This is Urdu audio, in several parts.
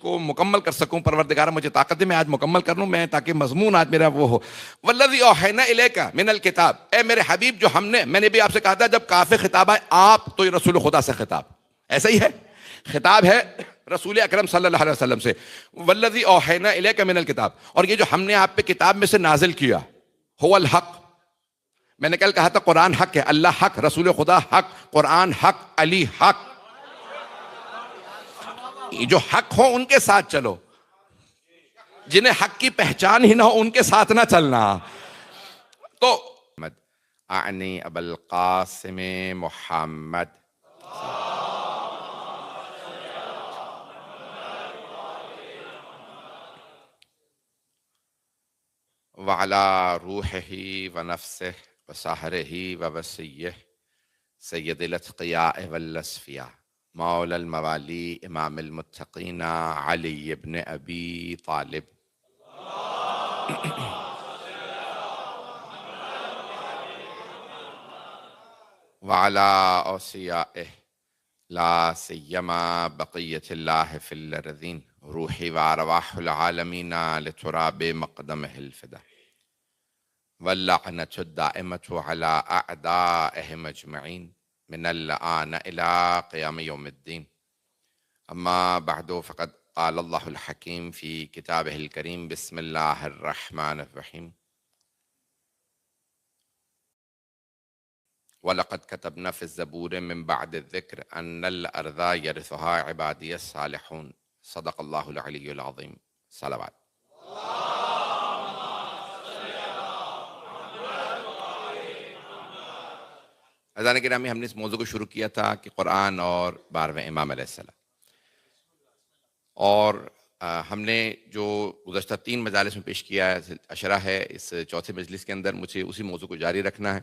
کو مکمل کر سکوں. پروردگار مجھے طاقت دے میں آج مکمل کر لوں میں، تاکہ مضمون آج میرا وہ ہو. والذی اوحینا الیک من الکتاب، اے میرے حبیب جو میں نے بھی آپ سے کہا تھا جب کافی خطاب ہے آپ تو یہ رسول خدا سے خطاب ایسا ہی ہے، خطاب ہے رسول اکرم صلی اللہ علیہ وسلم سے. والذی اوحینا الیک من الکتاب، اور یہ جو ہم نے آپ پہ کتاب میں سے نازل کیا، هو الحق. میں نے کل کہا تھا قرآن حق ہے، اللہ حق، رسول خدا حق، قرآن حق، علی حق. جو حق ہو ان کے ساتھ چلو، جنہیں حق کی پہچان ہی نہ ہو ان کے ساتھ نہ چلنا. تو اعنی ابو القاسم محمد وعلى روحه ونفسه وسحره ووصيه سید الاتقیاء والاسفیاء مولا الموالی امام المتقین علی ابن ابی طالب وعلى اوصیائه لا سیما بقیت اللہ فی الارضین روحی وارواح العالمین لتراب مقدمہ الفدا واللعنة الدائمة على أعدائهم أجمعين من الآن إلى قيام يوم الدين. أما بعد فقد قال الله الحكيم في كتابه الكريم بسم الله الرحمن الرحيم ولقد كتبنا في الزبور من بعد الذكر أن الأرض يرثها عبادي الصالحون صدق الله العلي العظيم. صلوات. عزیزان گرامی، ہم نے اس موضوع کو شروع کیا تھا کہ قرآن اور 12ویں امام علیہ السلام، اور ہم نے جو گزشتہ 3 مجالس میں پیش کیا ہے اشرہ ہے، اس چوتھے مجلس کے اندر مجھے اسی موضوع کو جاری رکھنا ہے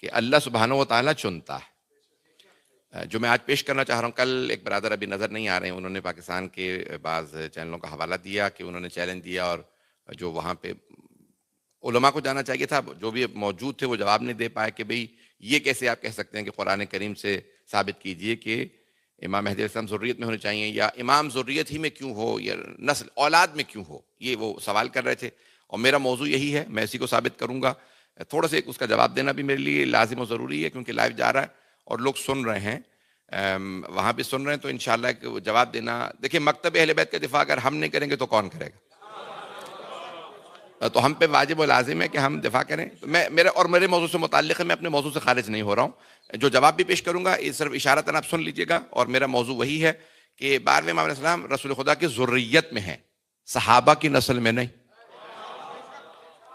کہ اللہ سبحانہ و تعالیٰ چنتا ہے. جو میں آج پیش کرنا چاہ رہا ہوں، کل ایک برادر ابھی نظر نہیں آ رہے ہیں، انہوں نے پاکستان کے بعض چینلوں کا حوالہ دیا کہ انہوں نے چیلنج دیا، اور جو وہاں پہ علماء کو جانا چاہیے تھا جو بھی موجود تھے وہ جواب نہیں دے پائے کہ بھئی یہ کیسے آپ کہہ سکتے ہیں کہ قرآن کریم سے ثابت کیجئے کہ امام مہدی علیہ السلام ذریت میں ہونے چاہیے، یا امام ذریت ہی میں کیوں ہو، یا نسل اولاد میں کیوں ہو. یہ وہ سوال کر رہے تھے، اور میرا موضوع یہی ہے، میں اسی کو ثابت کروں گا. تھوڑا سا اس کا جواب دینا بھی میرے لیے لازم و ضروری ہے، کیونکہ لائیو جا رہا ہے اور لوگ سن رہے ہیں، وہاں بھی سن رہے ہیں، تو انشاءاللہ جواب دینا. دیکھیں، مکتب اہل بیت کا دفاع اگر ہم نہیں کریں گے تو کون کرے گا؟ تو ہم پہ واجب و لازم ہے کہ ہم دفاع کریں. میرے موضوع سے متعلق ہے، میں اپنے موضوع سے خارج نہیں ہو رہا ہوں. جو جواب بھی پیش کروں گا یہ صرف اشارتاً آپ سن لیجئے گا، اور میرا موضوع وہی ہے کہ 12ویں امام علیہ السلام رسول خدا کی ذریت میں ہیں، صحابہ کی نسل میں نہیں.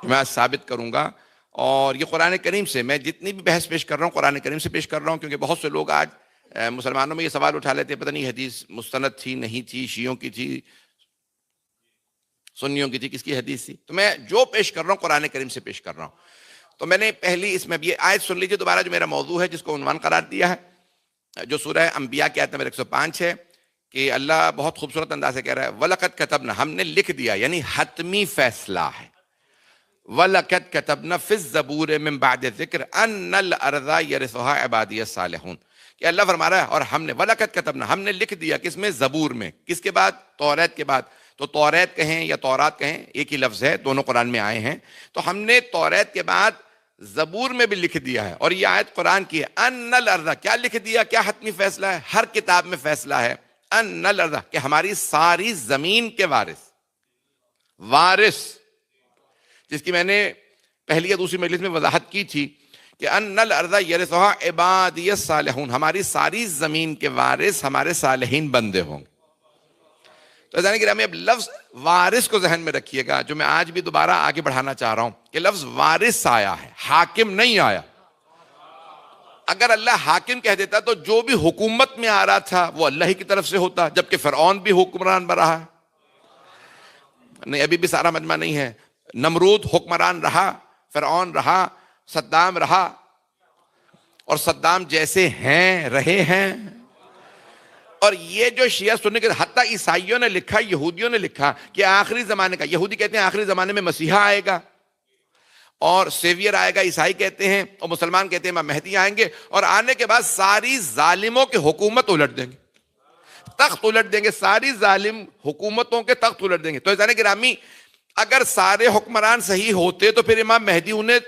میں ثابت کروں گا، اور یہ قرآن کریم سے میں جتنی بھی بحث پیش کر رہا ہوں قرآن کریم سے پیش کر رہا ہوں، کیونکہ بہت سے لوگ آج مسلمانوں میں یہ سوال اٹھا لیتے ہیں پتہ نہیں حدیث مستند تھی نہیں تھی، شیعوں کی تھی، سنیوں کی تھی، کس کی حدیث تھی. تو میں جو پیش کر رہا ہوں قرآن کریم سے پیش کر رہا ہوں. تو میں نے پہلی اس میں یہ آیت سن لیجیے دوبارہ، جو میرا موضوع ہے جس کو عنوان قرار دیا ہے، جو سورہ انبیاء کی آیت نمبر 105 ہے، کہ اللہ بہت خوبصورت انداز سے کہہ رہا ہے وَلَقَدْ كَتَبْنَا، ہم نے لکھ دیا، یعنی حتمی فیصلہ ہے. وَلَقَدْ كَتَبْنَا فِي الزَّبُورِ مِن بَعْدِ الذِّكْرِ أَنَّ الْأَرْضَ يَرِثُهَا عِبَادِيَ الصَّالِحُونَ. کہ اللہ فرما رہا ہے اور ہم نے وَلَقَدْ كَتَبْنَا، ہم نے لکھ دیا، کس میں؟ زبور میں. کس کے بعد؟ توریت کے بعد. تو توریت کہیں یا تورات کہیں ایک ہی لفظ ہے، دونوں قرآن میں آئے ہیں. تو ہم نے توریت کے بعد زبور میں بھی لکھ دیا ہے، اور یہ آیت قرآن کی ہے. ان الارض، کیا لکھ دیا؟ کیا حتمی فیصلہ ہے؟ ہر کتاب میں فیصلہ ہے. ان الارض، کہ ہماری ساری زمین کے وارث، جس کی میں نے پہلی یا دوسری مجلس میں وضاحت کی تھی کہ ان الارض یرثھا عبادی الصالحون، ہماری ساری زمین کے وارث ہمارے صالحین بندے ہوں گے. تو عزیزان گرامی، اب لفظ وارث کو ذہن میں رکھیے گا، جو میں آج بھی دوبارہ آگے بڑھانا چاہ رہا ہوں کہ لفظ وارث آیا ہے، حاکم نہیں آیا. اگر اللہ حاکم کہہ دیتا تو جو بھی حکومت میں آ رہا تھا وہ اللہ ہی کی طرف سے ہوتا، جبکہ فرعون بھی حکمران رہا ہے. نہیں، ابھی بھی سارا مجمع نہیں ہے. نمرود حکمران رہا، فرعون رہا، صدام رہا، اور صدام جیسے ہیں رہے ہیں. اور یہ جو شیعہ سننے کے حتیٰ عیسائیوں نے لکھا، یہودیوں نے لکھا کہ آخری زمانے کا، یہودی کہتے ہیں آخری زمانے میں مسیحا آئے گا اور سیویئر آئے گا، عیسائی کہتے ہیں، اور مسلمان کہتے ہیں امام مہدی آئیں گے، اور آنے کے بعد ساری ظالموں کی حکومت الٹ دیں گے. تخت الٹ دیں گے، ساری ظالم حکومتوں کے تخت الٹ دیں گے. تو عزیزان گرامی، اگر سارے حکمران صحیح ہوتے تو پھر امام مہدی انہیں،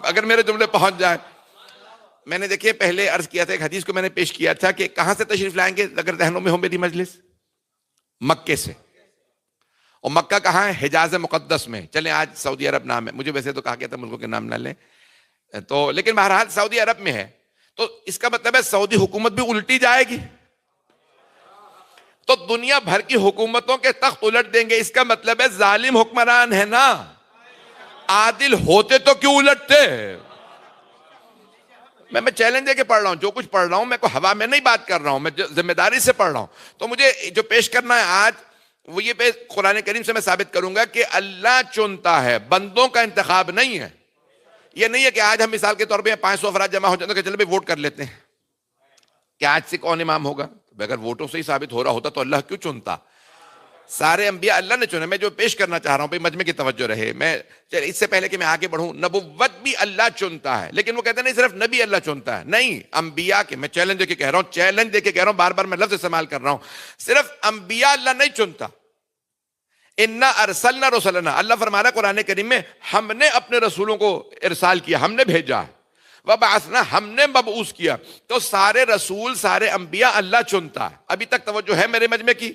اگر میرے جملے پہنچ جائیں. میں نے دیکھیے پہلے عرض کیا تھا، ایک حدیث کو میں نے پیش کیا تھا کہ کہاں سے تشریف لائیں گے اگر ذہنوں میں ہو میری مجلس؟ مکے سے. اور مکہ کہاں ہے؟ حجاز مقدس میں. چلیں آج سعودی عرب نام ہے، مجھے ویسے تو کہا گیا تھا ملکوں کے نام نہ لیں، تو لیکن بہرحال سعودی عرب میں ہے. تو اس کا مطلب ہے سعودی حکومت بھی الٹی جائے گی، تو دنیا بھر کی حکومتوں کے تخت الٹ دیں گے. اس کا مطلب ہے ظالم حکمران ہے نا، عادل ہوتے تو کیوں الٹتے؟ میں چیلنج دے کے پڑھ رہا ہوں، جو کچھ پڑھ رہا ہوں میں کوئی ہوا میں نہیں بات کر رہا ہوں، میں ذمہ داری سے پڑھ رہا ہوں. تو مجھے جو پیش کرنا ہے آج وہ یہ قرآن کریم سے میں ثابت کروں گا کہ اللہ چنتا ہے، بندوں کا انتخاب نہیں ہے. یہ نہیں ہے کہ آج ہم مثال کے طور پہ 500 افراد جمع ہو جاتے ہیں کہ چلو ووٹ کر لیتے ہیں کہ آج سے کون امام ہوگا. اگر ووٹوں سے ہی ثابت ہو رہا ہوتا تو اللہ کیوں چنتا؟ سارے انبیاء اللہ نے چنے. میں جو پیش کرنا چاہ رہا ہوں مجمع کی توجہ رہے، میں اس سے پہلے کہ میں آگے بڑھوں، نبوت بھی اللہ چنتا ہے، لیکن وہ کہتے ہیں نہیں صرف نبی اللہ چنتا ہے. نہیں، انبیاء کے، میں چیلنج دے کے کہہ رہا ہوں، چیلنج دے کے کہہ رہا ہوں، بار بار میں لفظ استعمال کر رہا ہوں، صرف انبیاء اللہ نہیں چنتا. انا ارسلنا رسلنا، اللہ فرما رہا ہے قرآن کریم میں، ہم نے اپنے رسولوں کو ارسال کیا، ہم نے بھیجا. وبعثنا، ہم نے مبعوث کیا. تو سارے رسول، سارے انبیاء اللہ چنتا ہے. ابھی تک توجہ ہے میرے مجمع کی؟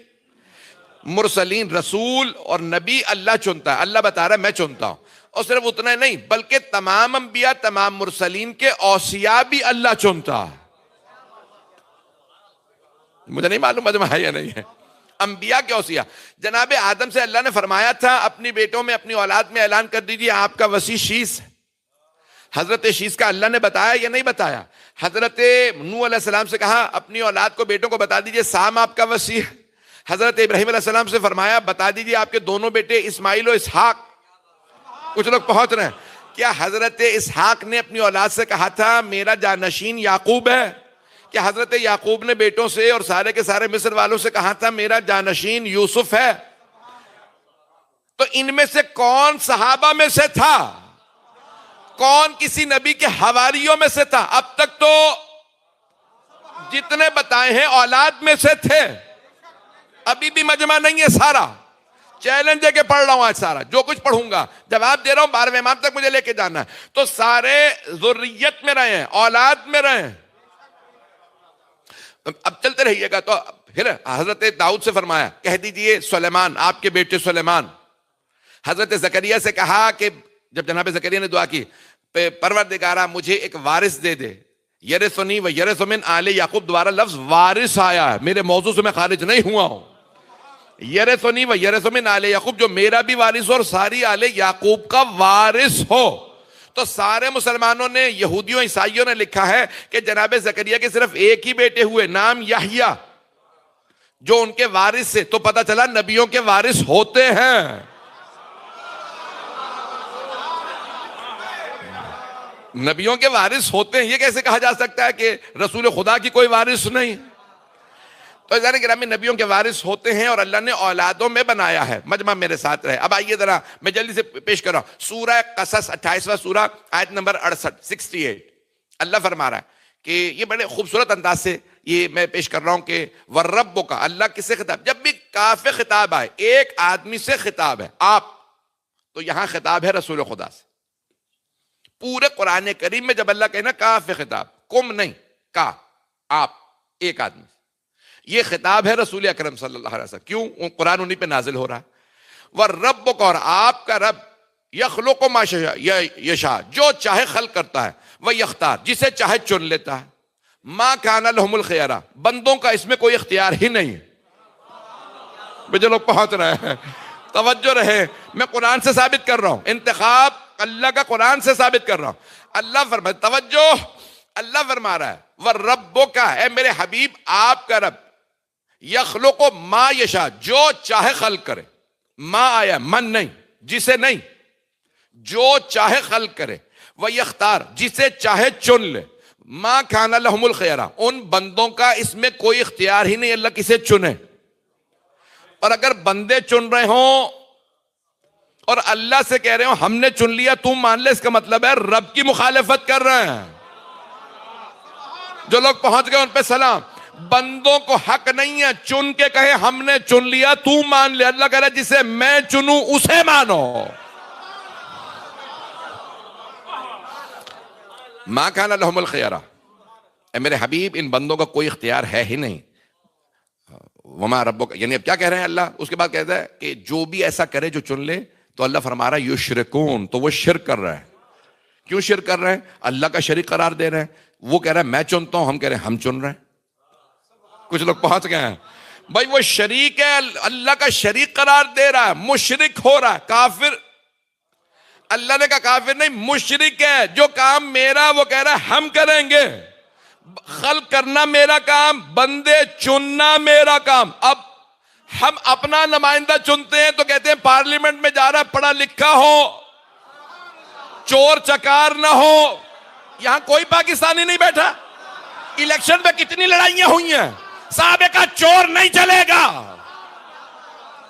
مرسلین، رسول اور نبی اللہ چنتا ہے. اللہ بتا رہا ہے میں چنتا ہوں. اور صرف اتنا ہی نہیں بلکہ تمام انبیاء، تمام مرسلین کے اوصیاء بھی اللہ چنتا ہے. مجھے نہیں معلوم مجمع ہے یا نہیں ہے. انبیاء کے اوصیاء، جناب آدم سے اللہ نے فرمایا تھا اپنی بیٹوں میں، اپنی اولاد میں اعلان کر دیجیے آپ کا وصی شیس ہے. حضرت شیس کا اللہ نے بتایا یا نہیں بتایا؟ حضرت نوح علیہ السلام سے کہا اپنی اولاد کو، بیٹوں کو بتا دیجیے سام آپ کا وصی ہے. حضرت ابراہیم علیہ السلام سے فرمایا بتا دیجیے آپ کے دونوں بیٹے اسماعیل و اسحاق. کچھ لوگ پہنچ رہے ہیں. کیا حضرت اسحاق نے اپنی اولاد سے کہا تھا میرا جانشین یعقوب ہے؟ کہ حضرت یعقوب نے بیٹوں سے اور سارے کے سارے مصر والوں سے کہا تھا میرا جانشین یوسف ہے؟ تو ان میں سے کون صحابہ میں سے تھا؟ کون کسی نبی کے حواریوں میں سے تھا؟ اب تک تو جتنے بتائے ہیں اولاد میں سے تھے. ابھی بھی مجمع نہیں ہے سارا، چیلنج دے کے پڑھ رہا ہوں آج سارا، جو کچھ پڑھوں گا جواب دے رہا ہوں، 12ویں امام تک مجھے لے کے جانا ہے. تو سارے ذریت میں رہے ہیں، اولاد میں رہے ہیں. اب چلتے رہیے گا. تو پھر حضرت داؤد سے فرمایا کہہ دیجئے سلیمان، آپ کے بیٹے سلیمان. حضرت زکریا سے کہا کہ جب جناب زکریا نے دعا کی، پروردگارہ مجھے ایک وارث دے دے، یرثنی و یرث من آل یعقوب، دوبارہ لفظ وارث آیا ہے، میرے موضوع سے میں خارج نہیں ہوا ہوں. یرثنی و یرث من آل یعقوب، جو میرا بھی وارث ہو اور ساری آل یعقوب کا وارث ہو. تو سارے مسلمانوں نے، یہودیوں عیسائیوں نے لکھا ہے کہ جناب زکریا کے صرف ایک ہی بیٹے ہوئے، نام یحییٰ، جو ان کے وارث سے. تو پتہ چلا نبیوں کے وارث ہوتے ہیں. نبیوں کے وارث ہوتے ہیں. یہ کیسے کہا جا سکتا ہے کہ رسول خدا کی کوئی وارث نہیں؟ تو عزیزان گرامی، نبیوں کے وارث ہوتے ہیں اور اللہ نے اولادوں میں بنایا ہے. مجمع میرے ساتھ رہے. اب آئیے ذرا میں جلدی سے پیش کر رہا ہوں سورہ قصص 28واں سورہ آیت نمبر 68. اللہ فرما رہا ہے کہ یہ بڑے خوبصورت انداز سے یہ میں پیش کر رہا ہوں کہ وَرَبُّ کا، اللہ کس سے خطاب؟ جب بھی کاف خطاب آئے، ایک آدمی سے خطاب ہے، آپ، تو یہاں خطاب ہے رسول خدا سے. پورے قرآن کریم میں جب اللہ کہے نا کاف خطاب، کم نہیں، کا، آپ، ایک آدمی، یہ خطاب ہے رسول اکرم صلی اللہ علیہ وسلم. کیوں؟ قرآن انہی پہ نازل ہو رہا ہے. وَرَبُّكَ، اور آپ کا رب، يَخْلُقُ مَا يَشَاءُ، جو چاہے خلق کرتا ہے، وَيَخْتَارُ، جسے چاہے چن لیتا ہے. مَا كَانَ لَهُمُ الْخِيَرَةُ، بندوں کا اس میں کوئی اختیار ہی نہیں. جو لوگ پہنچ رہے ہیں توجہ رہے، میں قرآن سے ثابت کر رہا ہوں، انتخاب اللہ کا قرآن سے ثابت کر رہا ہوں. اللہ فرما، توجہ، اللہ فرما رہا ہے وَرَبُّكَ، اے میرے حبیب آپ کا رب، یخلق ما یشاء، جو چاہے خلق کرے. ما آیا من نہیں، جسے نہیں، جو چاہے خلق کرے. وہ یختار، جسے چاہے چن لے. ما کان لہم الخیرہ، ان بندوں کا اس میں کوئی اختیار ہی نہیں اللہ کسے چنے. اور اگر بندے چن رہے ہوں اور اللہ سے کہہ رہے ہوں ہم نے چن لیا تم مان لے، اس کا مطلب ہے رب کی مخالفت کر رہے ہیں. جو لوگ پہنچ گئے ان پہ سلام. بندوں کو حق نہیں ہے چن کے کہے ہم نے چن لیا تو مان لے. اللہ کہہ رہا ہے جسے میں چنوں اسے مانو. ما کان لہم الخیارہ، اے میرے حبیب ان بندوں کا کوئی اختیار ہے ہی نہیں. وما ربک، یعنی اب کیا کہہ رہے ہیں اللہ؟ اس کے بعد کہتا ہے کہ جو بھی ایسا کرے جو چن لے، تو اللہ فرما رہا ہے یشرکون، تو وہ شرک کر رہا ہے. کیوں شرک کر رہے ہیں؟ اللہ کا شریک قرار دے رہے ہیں. وہ کہہ رہا ہے میں چنتا ہوں، ہم کہہ رہے ہیں ہم چن رہے ہیں. کچھ لوگ پہنچ گئے ہیں بھائی. وہ شریک ہے، اللہ کا شریک قرار دے رہا ہے، مشرک ہو رہا ہے، کافر. اللہ نے کہا کافر نہیں، مشرک ہے. جو کام میرا وہ کہہ رہا ہے ہم کریں گے. خلق کرنا میرا کام، بندے چننا میرا کام. اب ہم اپنا نمائندہ چنتے ہیں تو کہتے ہیں پارلیمنٹ میں جا رہا ہے پڑھا لکھا ہو، چور چکار نہ ہو. یہاں کوئی پاکستانی نہیں بیٹھا. الیکشن میں کتنی لڑائیاں ہوئی ہیں، سابقہ چور نہیں چلے گا.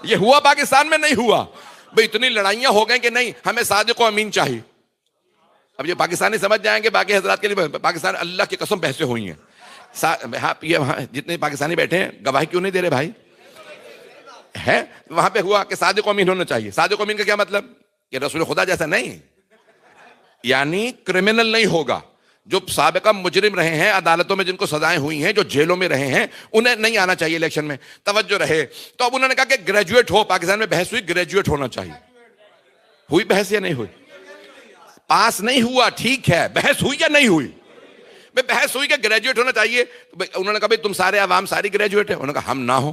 یہ ہوا پاکستان میں؟ نہیں ہوا. بھئی اتنی لڑائیاں ہو گئیں کہ نہیں ہمیں صادق و امین چاہیے. اب یہ پاکستانی سمجھ جائیں گے، باقی حضرات کے لیے پاکستان اللہ کی قسم بحثیں ہوئی ہیں. جتنے پاکستانی بیٹھے ہیں گواہی کیوں نہیں دے رہے بھائی؟ ہے وہاں پہ ہوا کہ صادق و امین ہونا چاہیے. صادق و امین کا کیا مطلب؟ کہ رسول خدا جیسا نہیں، یعنی کرمنل نہیں ہوگا. جو سابقہ مجرم رہے ہیں عدالتوں میں، جن کو سزائیں ہوئی ہیں، جو جیلوں میں رہے ہیں، انہیں نہیں آنا چاہیے الیکشن میں. توجہ رہے. تو اب انہوں نے کہا کہ گریجویٹ ہو. پاکستان میں بحث ہوئی گریجویٹ ہونا چاہیے. ہوئی بحث یا نہیں ہوئی؟ پاس نہیں ہوا ٹھیک ہے، بحث ہوئی یا نہیں ہوئی؟ بحث ہوئی کہ گریجویٹ ہونا چاہیے. انہوں نے کہا بھائی تم سارے عوام ساری گریجویٹ ہیں. انہوں نے کہا ہم نہ ہو،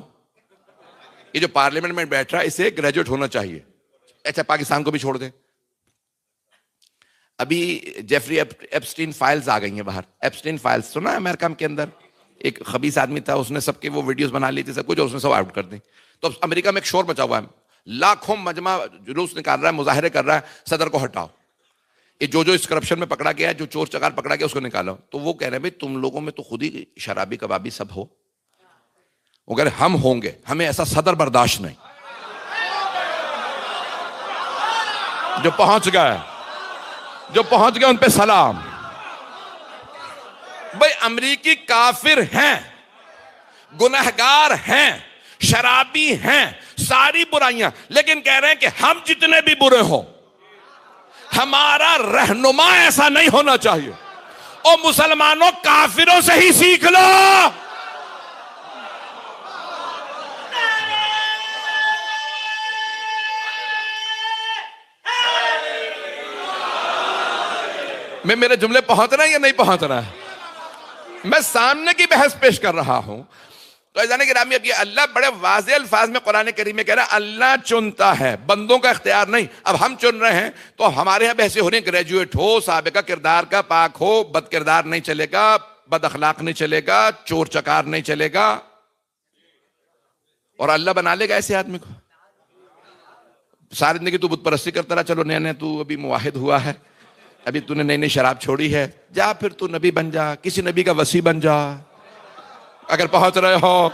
یہ جو پارلیمنٹ میں بیٹھ رہا ہے اسے گریجویٹ ہونا چاہیے. اچھا پاکستان کو بھی چھوڑ دیں. ابھی جیفری ایپسٹین فائلز آ گئی ہیں باہر. ایپسٹین فائلز سنا ہے؟ امریکہ کے اندر ایک خبیث آدمی تھا، اس نے سب کے وہ ویڈیوز بنا لی تھی سب کچھ، اس نے سب آؤٹ کر دی. تو امریکہ میں ایک شور مچا ہوا ہے، لاکھوں مجمع جلوس نکال رہا ہے، مظاہرے کر رہا ہے صدر کو ہٹاؤ. یہ جو اس کرپشن میں پکڑا گیا ہے، جو چور چکار پکڑا گیا اس کو نکالو. تو وہ کہہ رہے ہیں بھائی تم لوگوں میں تو خود ہی شرابی کبابی سب ہو. وہ کہہ رہے ہم ہوں گے، ہمیں ایسا صدر برداشت نہیں. جو پہنچ گئے ان پہ سلام. بھئی امریکی کافر ہیں، گنہگار ہیں، شرابی ہیں، ساری برائیاں، لیکن کہہ رہے ہیں کہ ہم جتنے بھی برے ہوں ہمارا رہنما ایسا نہیں ہونا چاہیے. او مسلمانوں کافروں سے ہی سیکھ لو. میں میرے جملے پہنچ رہے ہیں یا نہیں پہنچ رہا ہے؟ میں سامنے کی بحث پیش کر رہا ہوں. تو عزیزان گرامی اب یہ اللہ بڑے واضح الفاظ میں قرآن کریم میں کہہ رہا ہے اللہ چنتا ہے، بندوں کا اختیار نہیں. اب ہم چن رہے ہیں تو ہمارے یہاں بحثیں ہو رہی ہیں گریجویٹ ہو، سابقہ کردار کا پاک ہو، بد کردار نہیں چلے گا، بد اخلاق نہیں چلے گا، چور چکار نہیں چلے گا. اور اللہ بنا لے گا ایسے آدمی کو. ساری زندگی تو بت پرستی کرتا رہا، چلو نیا نیا تو ابھی موحد ہوا ہے، ابھی تو نے نئی نئی شراب چھوڑی ہے، جا پھر تو نبی بن جا، کسی نبی کا وصی بن جا اگر پہنچ رہے ہو.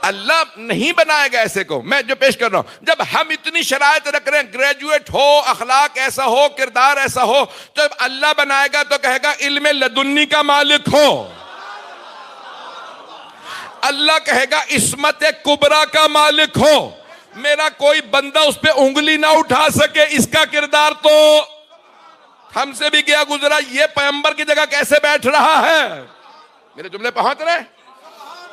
اللہ نہیں بنائے گا ایسے کو. میں جو پیش کر رہا ہوں، جب ہم اتنی شرائط رکھ رہے ہیں گریجویٹ ہو، اخلاق ایسا ہو، کردار ایسا ہو، تو جب اللہ بنائے گا تو کہے گا علم لدنی کا مالک ہو. اللہ کہے گا عصمت کبریٰ کا مالک ہو. میرا کوئی بندہ اس پہ انگلی نہ اٹھا سکے. اس کا کردار تو ہم سے بھی گیا گزرا. یہ پیغمبر کی جگہ کیسے بیٹھ رہا ہے؟ میرے جملے پہنچ رہے ہیں؟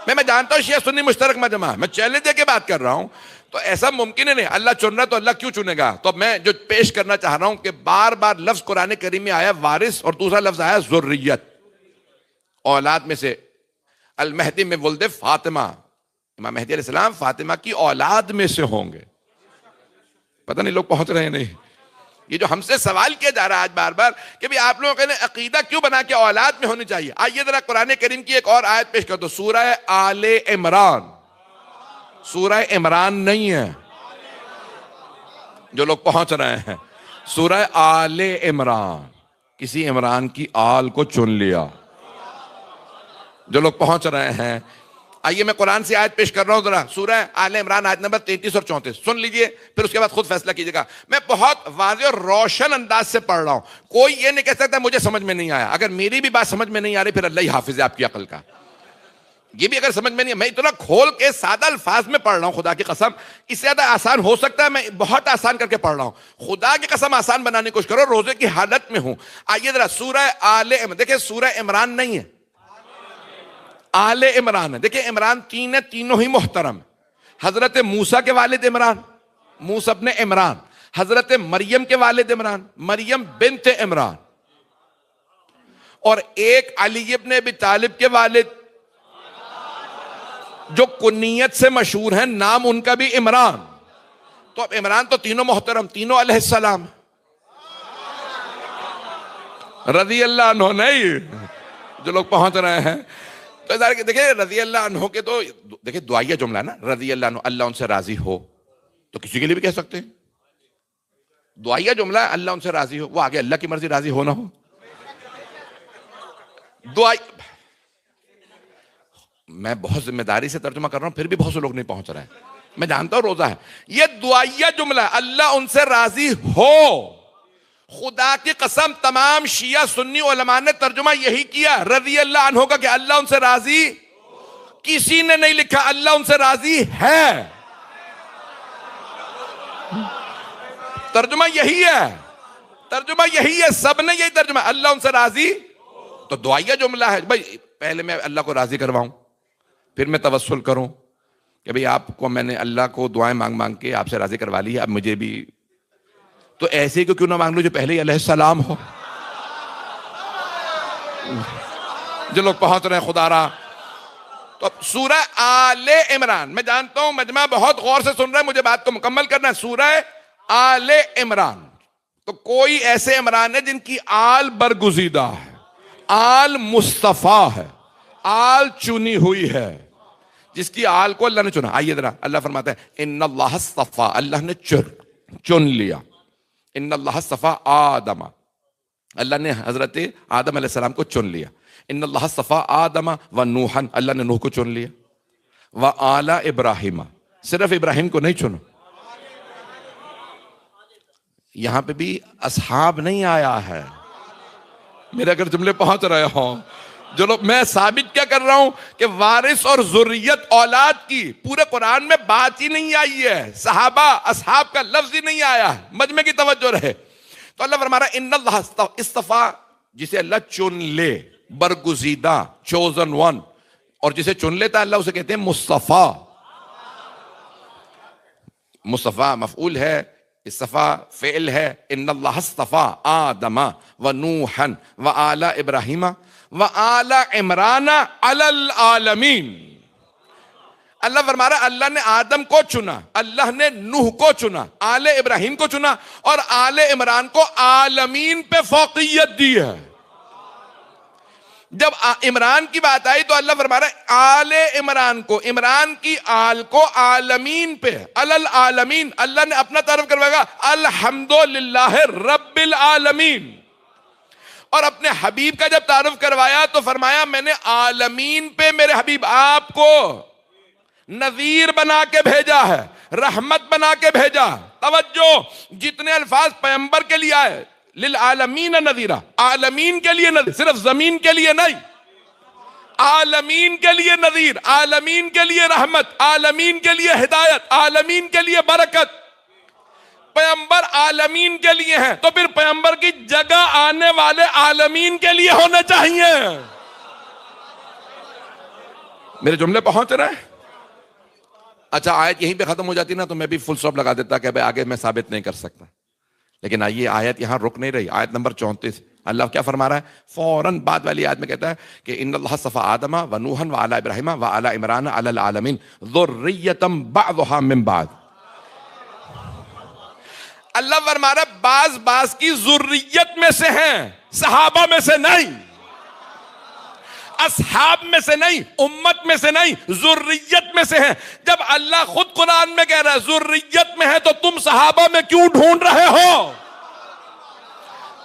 میں جانتا ہوں شیعہ سنی مشترک مجمع، میں چیلنج دے کے بات کر رہا ہوں. تو ایسا ممکن ہے نہیں. اللہ چن رہا تو اللہ کیوں چنے گا؟ تو میں جو پیش کرنا چاہ رہا ہوں کہ بار بار لفظ قرآن کریم میں آیا وارث، اور دوسرا لفظ آیا ذریت، اولاد میں سے. المہدی میں ولد فاطمہ، امام مہدی علیہ السلام فاطمہ کی اولاد میں سے ہوں گے. پتہ نہیں لوگ پہنچ رہے ہیں نہیں. یہ جو ہم سے سوال کیا جا رہا ہے آج بار بار کہ بھی آپ لوگوں نے عقیدہ کیوں بنا کے اولاد میں ہونی چاہیے. آئیے ذرا قرآن کریم کی ایک اور آیت پیش کر دو. سورہ آل عمران. سورہ عمران نہیں ہے، جو لوگ پہنچ رہے ہیں. سورہ آل عمران. کسی عمران کی آل کو چن لیا. جو لوگ پہنچ رہے ہیں آئیے میں قرآن سے آیت پیش کر رہا ہوں ذرا، سورہ آل عمران آیت نمبر 33 اور 34 سن لیجئے، پھر اس کے بعد خود فیصلہ کیجئے گا. میں بہت واضح اور روشن انداز سے پڑھ رہا ہوں. کوئی یہ نہیں کہہ سکتا مجھے سمجھ میں نہیں آیا. اگر میری بھی بات سمجھ میں نہیں آ رہی پھر اللہ ہی حافظ ہے آپ کی عقل کا. یہ بھی اگر سمجھ میں نہیں ہے، میں اتنا کھول کے سادہ الفاظ میں پڑھ رہا ہوں خدا کی قسم. اس سے زیادہ آسان ہو سکتا ہے میں بہت آسان کر کے پڑھ رہا ہوں. خدا کی قسم آسان بنانے کی کوشش کرو، روزے کی حالت میں ہوں. آئیے ذرا سورہ آل عمران، دیکھیں سورہ عمران نہیں ہے، آل عمران ہے. دیکھیں عمران تین ہے، تینوں ہی محترم. حضرت موسیٰ کے والد عمران، موسیٰ ابن عمران. حضرت مریم کے والد عمران، مریم بنت عمران. اور ایک علی ابن ابی طالب کے والد جو کنیت سے مشہور ہیں، نام ان کا بھی عمران. تو اب عمران تو تینوں محترم، تینوں علیہ السلام رضی اللہ عنہ. نہیں جو لوگ پہنچ رہے ہیں تو دیکھیں رضی اللہ عنہ کے تو دیکھیں دعائیہ جملہ ہے نا، رضی اللہ عنہ، اللہ ان سے راضی ہو. تو کسی کے لیے بھی کہہ سکتے ہیں دعائیہ جملہ ہے، اللہ ان سے راضی ہو. وہ آگے اللہ کی مرضی راضی ہو نہ ہو. میں بہت ذمہ داری سے ترجمہ کر رہا ہوں، پھر بھی بہت سے لوگ نہیں پہنچ رہے ہیں. میں جانتا ہوں روزہ ہے. یہ دعائیہ جملہ ہے، اللہ ان سے راضی ہو. خدا کی قسم تمام شیعہ سنی علماء نے ترجمہ یہی کیا رضی اللہ عنہ کا، کہ اللہ ان سے راضی. کسی نے نہیں لکھا اللہ ان سے راضی ہے. ترجمہ یہی ہے، ترجمہ یہی ہے، سب نے یہی ترجمہ، اللہ ان سے راضی. تو دعائیہ جملہ ہے. بھائی پہلے میں اللہ کو راضی کرواؤں، پھر میں توسل کروں کہ بھئی آپ کو میں نے اللہ کو دعائیں مانگ مانگ کے آپ سے راضی کروا لی ہے، اب مجھے بھی تو ایسے ہی کیوں نہ مانگ لوں جو پہلے ہی علیہ السلام ہو. جو لوگ پہنچ رہے ہیں خدا را. تو سورہ آل عمران، میں جانتا ہوں مجمع بہت غور سے سن رہا ہے، مجھے بات کو مکمل کرنا ہے. سورہ آل عمران، تو کوئی ایسے عمران ہے جن کی آل برگزیدہ ہے، آل مصطفیٰ ہے، آل چنی ہوئی ہے، جس کی آل کو اللہ نے چنا. آئیے ذرا اللہ فرماتا ہے ان اللہ اصطفیٰ، اللہ نے چن لیا. ان اللہ اصطفیٰ آدم، اللہ نے حضرت آدم علیہ السلام کو چن لیا. ان اللہ اصطفیٰ آدم و نوحا، اللہ نے نوح کو چن لیا. و آل ابراہیم، صرف ابراہیم کو نہیں چنا. یہاں پہ بھی اصحاب نہیں آیا ہے. میرے اگر جملے پہنچ رہے ہوں جو لوگ، میں ثابت کیا کر رہا ہوں کہ وارث اور ذریت اولاد کی پورے قرآن میں بات ہی نہیں آئی ہے. صحابہ اصحاب کا لفظ ہی نہیں آیا ہے. مجمع کی توجہ رہے. تو اللہ فرما رہا ہے ان اللہ اصطفیٰ، جسے اللہ چن لے، برگزیدہ، چوزن ون. اور جسے چن لیتا اللہ اسے کہتے ہیں مصطفیٰ. مصطفیٰ مفعول ہے، اصطفیٰ فعل ہے. ان اللہ اصطفیٰ آدم و نوحا و آل ابراہیم و آل عمران علی العالمین. اللہ فرما رہا ہے اللہ نے آدم کو چنا، اللہ نے نوح کو چنا، آل ابراہیم کو چنا، اور آل عمران کو عالمین پہ فوقیت دی ہے. جب عمران کی بات آئی تو اللہ فرما رہا ہے آل عمران کو، عمران کی آل کو عالمین پہ، علی العالمین. اللہ نے اپنا تعارف کروایا الحمدللہ رب العالمین. اور اپنے حبیب کا جب تعارف کروایا تو فرمایا میں نے عالمین پہ میرے حبیب آپ کو نذیر بنا کے بھیجا ہے، رحمت بنا کے بھیجا. توجہ، جتنے الفاظ پیغمبر کے لیے آئے، للعالمین نذیرہ، عالمین کے لیے نذیر، صرف زمین کے لیے نہیں، عالمین کے لیے نذیر، عالمین کے لیے رحمت، عالمین کے لیے ہدایت، عالمین کے لیے برکت. پیغمبر عالمین کے لیے ہیں تو پھر پیغمبر کی جگہ آنے والے عالمین کے لیے ہونا چاہیے. میرے جملے پہنچ رہے ہیں؟ اچھا آیت یہیں پہ ختم ہو جاتی نا تو میں بھی فل سٹاپ لگا دیتا کہ بھائی آگے میں ثابت نہیں کر سکتا. لیکن آئیے آیت یہاں رک نہیں رہی. آیت نمبر 34 اللہ کیا فرما رہا ہے؟ فوراً بعد والی آیت میں کہتا ہے کہ ان اللہ اصطفیٰ آدم و نوحا و آل ابراہیم و آل عمران علی العالمین ذریۃ بعضھا من بعض. اللہ فرما رہا ہے بعض کی ذریت میں سے ہیں، صحابہ میں سے نہیں، اصحاب میں سے نہیں، امت میں سے نہیں، ذریت میں سے ہیں. جب اللہ خود قرآن میں کہہ رہا ہے ذریت میں ہے تو تم صحابہ میں کیوں ڈھونڈ رہے ہو؟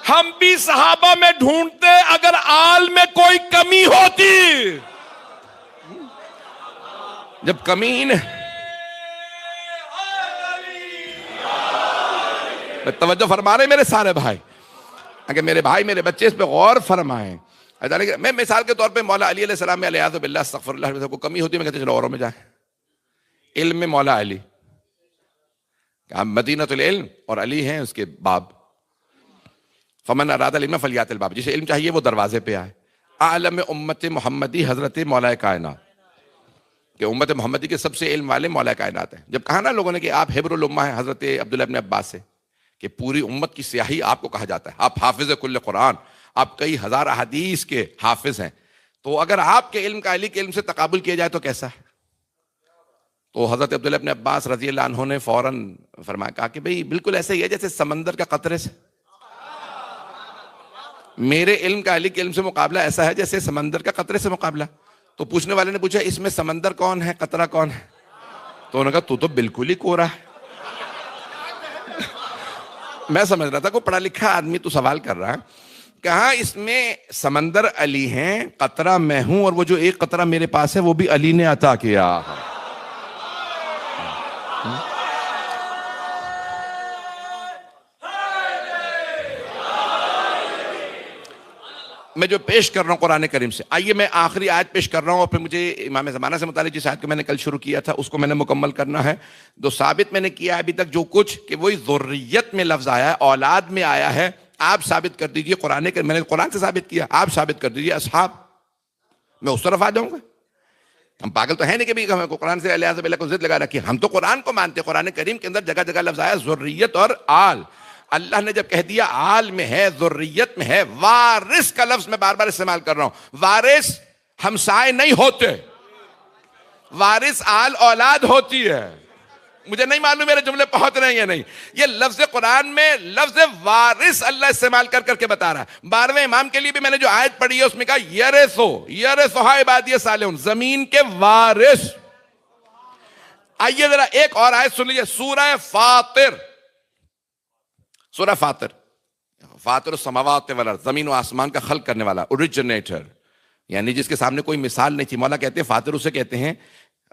ہم بھی صحابہ میں ڈھونڈتے اگر آل میں کوئی کمی ہوتی. جب کمین توجہ فرما رہے میرے سارے بھائی، اگر میرے بھائی میرے بچے اس پہ غور فرمائیں. میں مثال کے طور پہ مولا علی علیہ السلام میں علیہ باللہ استغفر اللہ کو کمی ہوتی ہے، میں کہتے چلو اوروں میں جائیں. علم میں مولا علی، مدینۃ العلم، اور علی ہیں اس کے باب. فمن اراد العلم فلیات الباب، جسے علم چاہیے وہ دروازے پہ آئے. عالم امت محمدی حضرت مولا کائنات، کہ امت محمدی کے سب سے علم والے مولا کائنات ہیں. جب کہا نا لوگوں نے کہ آپ حبر الامہ ہیں حضرت عبداللہ ابن عباس سے، کہ پوری امت کی سیاہی آپ کو کہا جاتا ہے، آپ حافظ کل قرآن، آپ کئی ہزار احادیث کے حافظ ہیں، تو اگر آپ کے علم کا علی کے علم سے تقابل کیا جائے تو کیسا ہے؟ تو حضرت عبداللہ ابن عباس رضی اللہ عنہ نے فوراً فرمایا، کہا کہ بھئی بالکل ایسا ہی ہے جیسے سمندر کا قطرے سے. میرے علم کا علی کے علم سے مقابلہ ایسا ہے جیسے سمندر کا قطرے سے مقابلہ. تو پوچھنے والے نے پوچھا اس میں سمندر کون ہے، قطرہ کون ہے؟ تو انہوں نے کہا تو بالکل ہی کورا ہے. میں سمجھ رہا تھا کوئی پڑھا لکھا آدمی تو سوال کر رہا ہے. کہاں اس میں سمندر علی ہیں، قطرہ میں ہوں، اور وہ جو ایک قطرہ میرے پاس ہے وہ بھی علی نے عطا کیا. میں جو پیش کر رہا ہوں قرآن کریم سے، آئیے میں آخری آیت پیش کر رہا ہوں، اور پھر مجھے امام زمانہ سے متعلق جس آیت کو میں نے کل شروع کیا تھا اس کو میں نے مکمل کرنا ہے. تو ثابت میں نے کیا ہے ابھی تک جو کچھ، کہ وہی ذریت میں لفظ آیا ہے، اولاد میں آیا ہے. آپ ثابت کر دیجئے قرآن میں نے قرآن سے ثابت کیا، آپ ثابت کر دیجئے اصحاب. میں اس طرف آ جاؤں گا. ہم پاگل تو ہیں نہیں کہ بھی ہمیں قرآن سے الیاذ باللہ کو ضد لگا رکھی. ہم تو قرآن کو مانتے. قرآن کریم کے اندر جگہ جگہ لفظ آیا ذریت اور آل. اللہ نے جب کہہ دیا آل میں ہے، ذریت میں ہے، وارث کا لفظ میں بار بار استعمال کر رہا ہوں. وارث ہمسائے نہیں ہوتے، وارث آل اولاد ہوتی ہے. مجھے نہیں معلوم میرے جملے پہنچ رہے ہیں یا نہیں. یہ لفظ قرآن میں لفظ وارث اللہ استعمال کر کر کے بتا رہا ہے. 12ویں امام کے لیے بھی میں نے جو آیت پڑھی ہے اس میں کہا یرثھا عبادی الصالحون، زمین کے وارث. آئیے ذرا ایک اور آیت سن لیجیے، سورہ فاطر. سورہ فاطر، فاطر السماوات والارض، زمین و آسمان کا خلق کرنے والا، اوریجنیٹر، یعنی جس کے سامنے کوئی مثال نہیں تھی. مولا کہتے ہیں فاطر اسے کہتے ہیں.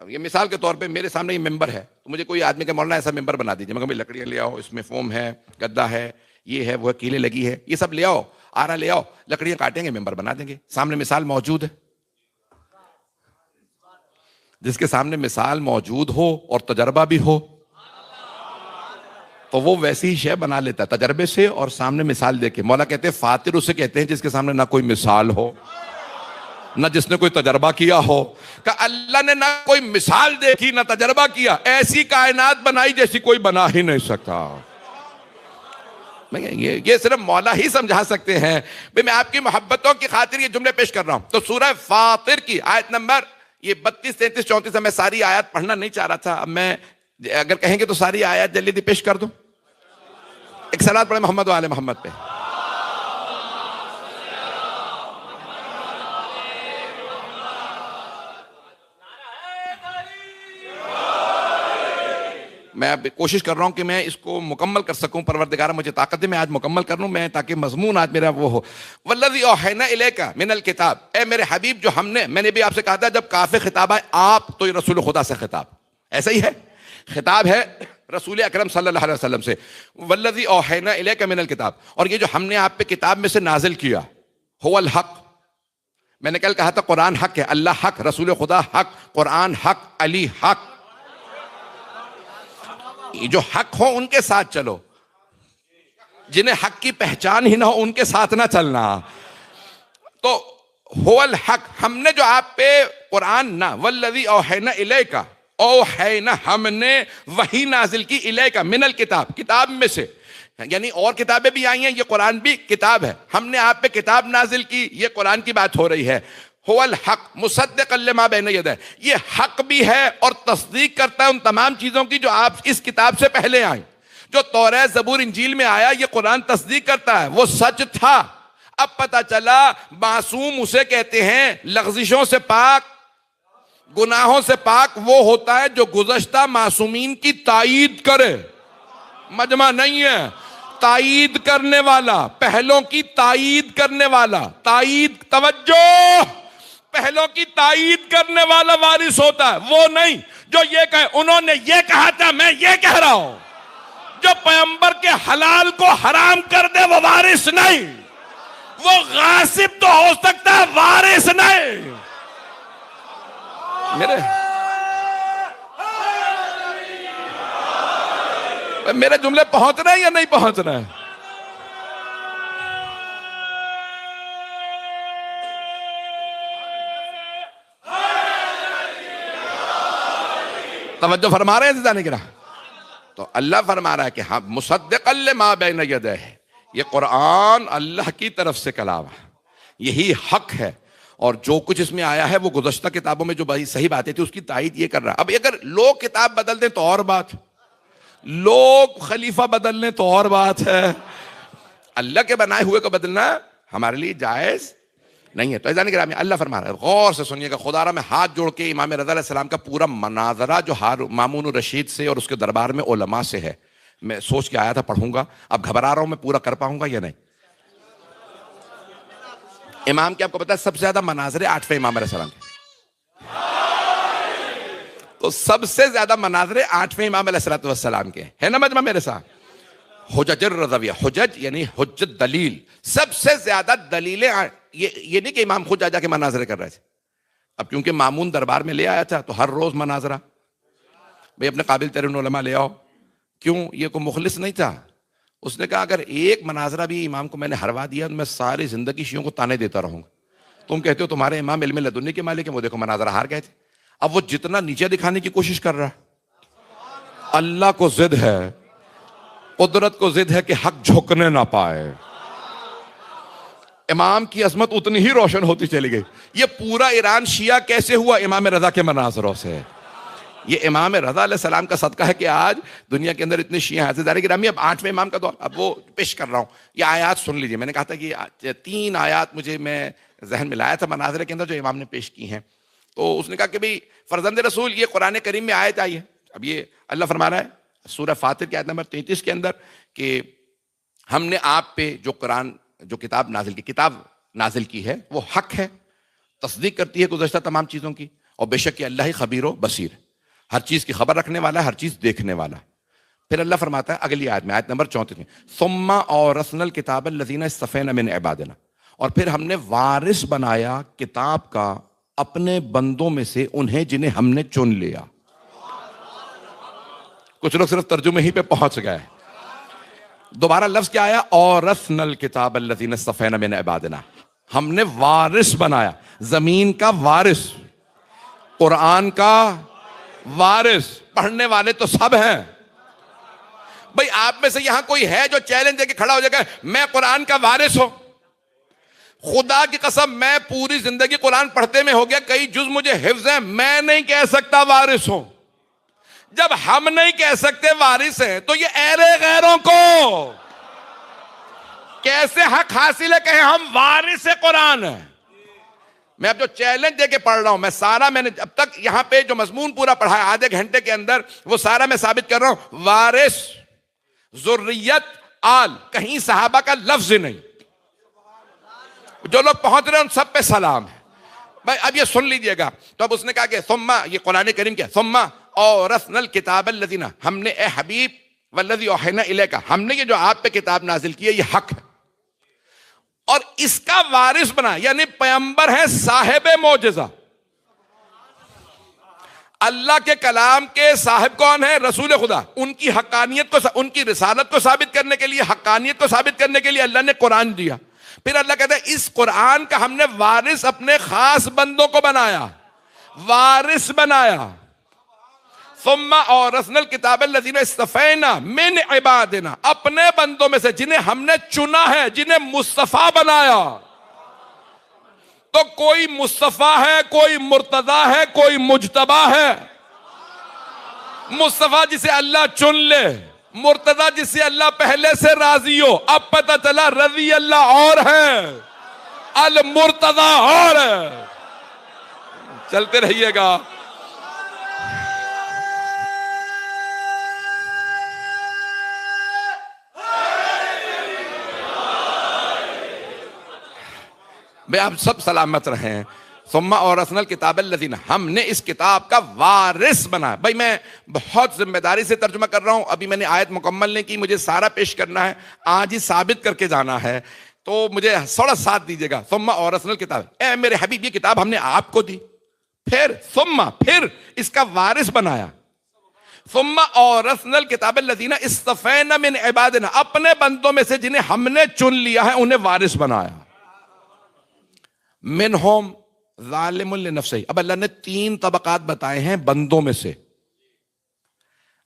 یہ مثال کے طور پہ میرے سامنے یہ ممبر ہے، تو مجھے کوئی آدمی کہ مولانا ایسا ممبر بنا دیجیے. میں کہوں لکڑیاں لے آؤ، اس میں فوم ہے، گدا ہے، یہ ہے، وہ ہے، کیلیں لگی ہے، یہ سب لے آؤ، آرا لے آؤ، لکڑیاں کاٹیں گے، ممبر بنا دیں گے. سامنے مثال موجود ہے. جس کے سامنے مثال موجود ہو اور تجربہ بھی ہو تو وہ ویسی ہی شے بنا لیتا ہے، تجربے سے اور سامنے مثال دے کے. مولا کہتے ہیں فاطر اسے کہتے ہیں جس کے سامنے نہ کوئی مثال ہو، نہ جس نے کوئی تجربہ کیا ہو. کہ اللہ نے نہ کوئی مثال دیکھی نہ تجربہ کیا، ایسی کائنات بنائی جیسی کوئی بنا ہی نہیں سکتا. یہ صرف مولا ہی سمجھا سکتے ہیں. میں آپ کی محبتوں کی خاطر یہ جملے پیش کر رہا ہوں. تو سورہ فاطر کی آیت نمبر یہ 32 33 34 میں ساری آیات پڑھنا نہیں چاہ رہا تھا. اب میں اگر کہیں گے تو ساری آیات جلدی پیش کر دوں. ایک صلوات پڑھیں محمد و آل محمد پہ. میں اب کوشش کر رہا ہوں کہ میں اس کو مکمل کر سکوں. پروردگار مجھے طاقت دے میں آج مکمل کر لوں میں، تاکہ مضمون آج میرا وہ ہو. والذی اوحینا الیک من الکتاب، اے میرے حبیب جو ہم نے، میں نے بھی آپ سے کہا تھا جب کاف خطاب آئے آپ تو یہ رسول خدا سے خطاب ایسا ہی ہے، خطاب ہے رسول اکرم صلی اللہ علیہ وسلم سے. والذی اوحینا الیک من الکتاب، اور یہ جو ہم نے آپ پہ کتاب میں سے نازل کیا، هو الحق. میں نے کل کہا تھا قرآن حق ہے، اللہ حق، رسول خدا حق، قرآن حق، علی حق. جو حق ہو ان کے ساتھ چلو، جنہیں حق کی پہچان ہی نہ ہو ان کے ساتھ نہ چلنا. تو هو الحق، ہم نے جو آپ پہ قرآن نہ، والذی اوحینا الیک، اوحینا ہم نے وحی نازل کی، الیک من الکتاب کتاب میں سے، یعنی اور کتابیں بھی آئی ہیں، یہ قرآن بھی کتاب ہے. ہم نے آپ پہ کتاب نازل کی، یہ قرآن کی بات ہو رہی ہے. هو الحق مصدقا لما بین یدیہ، یہ حق بھی ہے اور تصدیق کرتا ہے ان تمام چیزوں کی جو آپ اس کتاب سے پہلے آئیں. جو توریت زبور انجیل میں آیا یہ قرآن تصدیق کرتا ہے، وہ سچ تھا. اب پتہ چلا معصوم اسے کہتے ہیں لغزشوں سے پاک، گناہوں سے پاک وہ ہوتا ہے جو گزشتہ معصومین کی تائید کرے. مجمع نہیں ہے، تائید کرنے والا، پہلوں کی تائید کرنے والا. تائید، توجہ، پہلوں کی تائید کرنے والا وارث ہوتا ہے، وہ نہیں جو یہ کہے انہوں نے یہ کہا تھا میں یہ کہہ رہا ہوں۔ جو پیغمبر کے حلال کو حرام کر دے وہ وارث نہیں، وہ غاصب تو ہو سکتا ہے، وارث نہیں۔ میرے جملے پہنچ رہے ہیں یا نہیں پہنچ رہے ہیں؟ توجہ فرما رہے ہیں عزیزان گرامی؟ تو اللہ فرما رہا ہے کہ ہاں مصدقا لما بین یدیہ، یہ قرآن اللہ کی طرف سے کلام ہے، یہی حق ہے، اور جو کچھ اس میں آیا ہے وہ گزشتہ کتابوں میں جو صحیح باتیں تھی اس کی تائید یہ کر رہا ہے۔ اب اگر لوگ کتاب بدل دیں تو اور بات، لوگ خلیفہ بدل لیں تو اور بات ہے، اللہ کے بنائے ہوئے کو بدلنا ہمارے لیے جائز نہیں ہے۔ تو عزیزان گرامی اللہ فرما رہا ہے، غور سے سنیے گا، خدا را میں ہاتھ جوڑ کے امام رضا علیہ السلام کا پورا مناظرہ جو مامون الرشید سے اور اس کے دربار میں علماء سے ہے، میں سوچ کے آیا تھا پڑھوں گا، اب گھبرا رہا ہوں میں پورا کر پاؤں گا یا نہیں۔ امام کے آپ کو پتا ہے سب سے زیادہ مناظرے 8ویں امام علیہ السلام کے، تو سب سے زیادہ مناظرے 8ویں امام علیہ السلام کے ہے نا مجمع میرے ساتھ؟ حجج الرضویہ، حجج یعنی حجت دلیل، سب سے زیادہ دلیلیں، یہ نہیں کہ امام خود جا کے مناظرے کر رہے تھے، اب کیونکہ مامون دربار میں لے آیا تھا تو ہر روز مناظرہ، بھئی اپنے قابل ترین علماء لے آؤ، کیوں؟ یہ کوئی مخلص نہیں تھا، اس نے کہا اگر ایک مناظرہ بھی امام کو میں نے ہروا دیا تو میں ساری زندگی شیعوں کو تانے دیتا رہوں گا۔ تم کہتے ہو تمہارے امام علم لدنی کے مالک ہیں، وہ دیکھو مناظرہ ہار گئے تھے، اب وہ جتنا نیچے دکھانے کی کوشش کر رہا ہے، اللہ کو ضد ہے، قدرت کو ضد ہے کہ حق جھکنے نہ پائے، امام کی عظمت اتنی ہی روشن ہوتی چلی گئی۔ یہ پورا ایران شیعہ کیسے ہوا؟ امام رضا کے مناظروں سے۔ یہ امام رضا علیہ السلام کا صدقہ ہے کہ آج دنیا کے اندر اتنے شیعہ ہیں۔ عزیزان گرامی اب 8ویں امام کا دور، اب وہ پیش کر رہا ہوں، یہ آیات سن لیجئے۔ میں نے کہا تھا کہ 3 آیات مجھے میں ذہن میں لایا تھا مناظرے کے اندر جو امام نے پیش کی ہیں، تو اس نے کہا کہ بھئی فرزند رسول یہ قرآن کریم میں آیت آئی ہے۔ اب یہ اللہ فرما رہا ہے سورہ فاطر کی آیت نمبر 33 کے اندر کہ ہم نے آپ پہ جو قرآن جو کتاب نازل کی ہے وہ حق ہے، تصدیق کرتی ہے گزشتہ تمام چیزوں کی، اور بے شک کہ اللہ ہی خبیر و بصیر ہے، ہر چیز کی خبر رکھنے والا ہے، ہر چیز دیکھنے والا۔ پھر اللہ فرماتا ہے اگلی آیت میں، آیت نمبر 34 میں، ثم اورثنا الکتاب الذین اصطفینا من عبادنا، اور پھر ہم نے وارث بنایا کتاب کا اپنے بندوں میں سے انہیں جنہیں ہم نے چن لیا۔ کچھ لوگ صرف ترجمے ہی پہ پہنچ گئے، دوبارہ لفظ کیا آیا؟ اورثنا الکتاب الذین اصطفینا من عبادنا، ہم نے وارث بنایا، زمین کا وارث، قرآن کا وارث، پڑھنے والے تو سب ہیں۔ بھئی آپ میں سے یہاں کوئی ہے جو چیلنج دے کے کھڑا ہو جائے گا میں قرآن کا وارث ہوں؟ خدا کی قسم میں پوری زندگی قرآن پڑھتے میں ہو گیا، کئی جز مجھے حفظ ہیں، میں نہیں کہہ سکتا وارث ہوں۔ جب ہم نہیں کہہ سکتے وارث ہیں تو یہ ایرے غیروں کو کیسے حق حاصل ہے کہ ہم وارث قرآن ہیں؟ میں اب جو چیلنج دے کے پڑھ رہا ہوں، میں نے اب تک یہاں پہ جو مضمون پورا پڑھا ہے آدھے گھنٹے کے اندر، وہ سارا میں ثابت کر رہا ہوں وارث، ذریت، آل، کہیں صحابہ کا لفظ نہیں۔ جو لوگ پہنچ رہے ہیں ان سب پہ سلام ہے۔ بھائی اب یہ سن لیجئے گا، تو اب اس نے کہا کہ ثم، یہ قرآن کریم کیا، ثم اورثنا الکتاب الذین، ہم نے اے حبیب والذی اوحینا الیک، ہم نے یہ جو آپ پہ کتاب نازل کی ہے یہ حق ہے، اور اس کا وارث بنا، یعنی پیغمبر ہے صاحب معجزہ، اللہ کے کلام کے صاحب کون ہے؟ رسول خدا، ان کی حقانیت کو، ان کی رسالت کو ثابت کرنے کے لیے، حقانیت کو ثابت کرنے کے لیے اللہ نے قرآن دیا۔ پھر اللہ کہتا ہے اس قرآن کا ہم نے وارث اپنے خاص بندوں کو بنایا، وارث بنایا۔ ثم اورثنا الکتاب الذین اصطفینا من عبادنا، اپنے بندوں میں سے جنہیں ہم نے چنا ہے، جنہیں مصطفیٰ بنایا۔ تو کوئی مصطفیٰ ہے، کوئی مرتضی ہے، کوئی مجتبی ہے۔ مصطفیٰ جسے اللہ چن لے، مرتضی جسے اللہ پہلے سے راضی ہو، اب پتہ چلا رضی اللہ اور ہے، المرتضی اور ہے۔ چلتے رہیے گا۔ بھئی آپ سب سلامت رہیں، ثم اورثنا الکتاب الذین، ہم نے اس کتاب کا وارث بنا. بھائی میں بہت ذمہ داری سے ترجمہ کر رہا ہوں، ابھی میں نے آیت مکمل نہیں کی، مجھے سارا پیش کرنا ہے، آج ہی ثابت کر کے جانا ہے، تو مجھے تھوڑا ساتھ دیجیے گا. ثم اورثنا الکتاب، اے میرے حبیب یہ کتاب ہم نے آپ کو دی، پھر اس کا وارث بنایا. ثم اورثنا الکتاب الذین اصطفینا من عبادنا، اپنے بندوں میں سے جنہیں ہم نے چن لیا ہے انہیں وارث بنایا. منہم ظالم لنفسہ، اب اللہ نے 3 طبقات بتائے ہیں بندوں میں سے.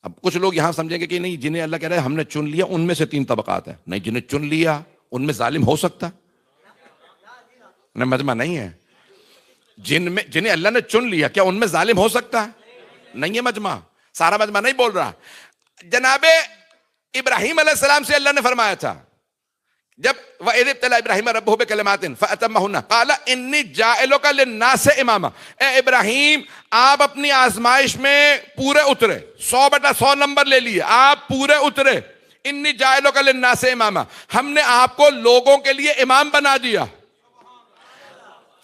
اب کچھ لوگ یہاں سمجھیں گے کہ نہیں، جنہیں اللہ کہہ رہے ہیں ہم نے چن لیا ان میں سے 3 طبقات ہیں. نہیں، جنہیں چن لیا ان میں ظالم ہو سکتا ہے؟ مجمع نہیں ہے. جنہیں اللہ نے چن لیا کیا ان میں ظالم ہو سکتا ہے؟ نہیں ہے مجمع، سارا مجمع نہیں بول رہا. جناب ابراہیم علیہ السلام سے اللہ نے فرمایا تھا جب وَإِذِ ابْتَلَىٰ إِبْرَاهِيمَ رَبُّهُ بِكَلِمَاتٍ فَأَتَمَّهُنَّ قَالَ إِنِّي جَاعِلُكَ لِلنَّاسِ إِمَامًا. اے ابراہیم آپ اپنی آزمائش میں پورے اترے، 100/100 نمبر لے لیے، آپ پورے اترے. إِنِّي جَاعِلُكَ لِلنَّاسِ إِمَامًا، ہم نے آپ کو لوگوں کے لیے امام بنا دیا.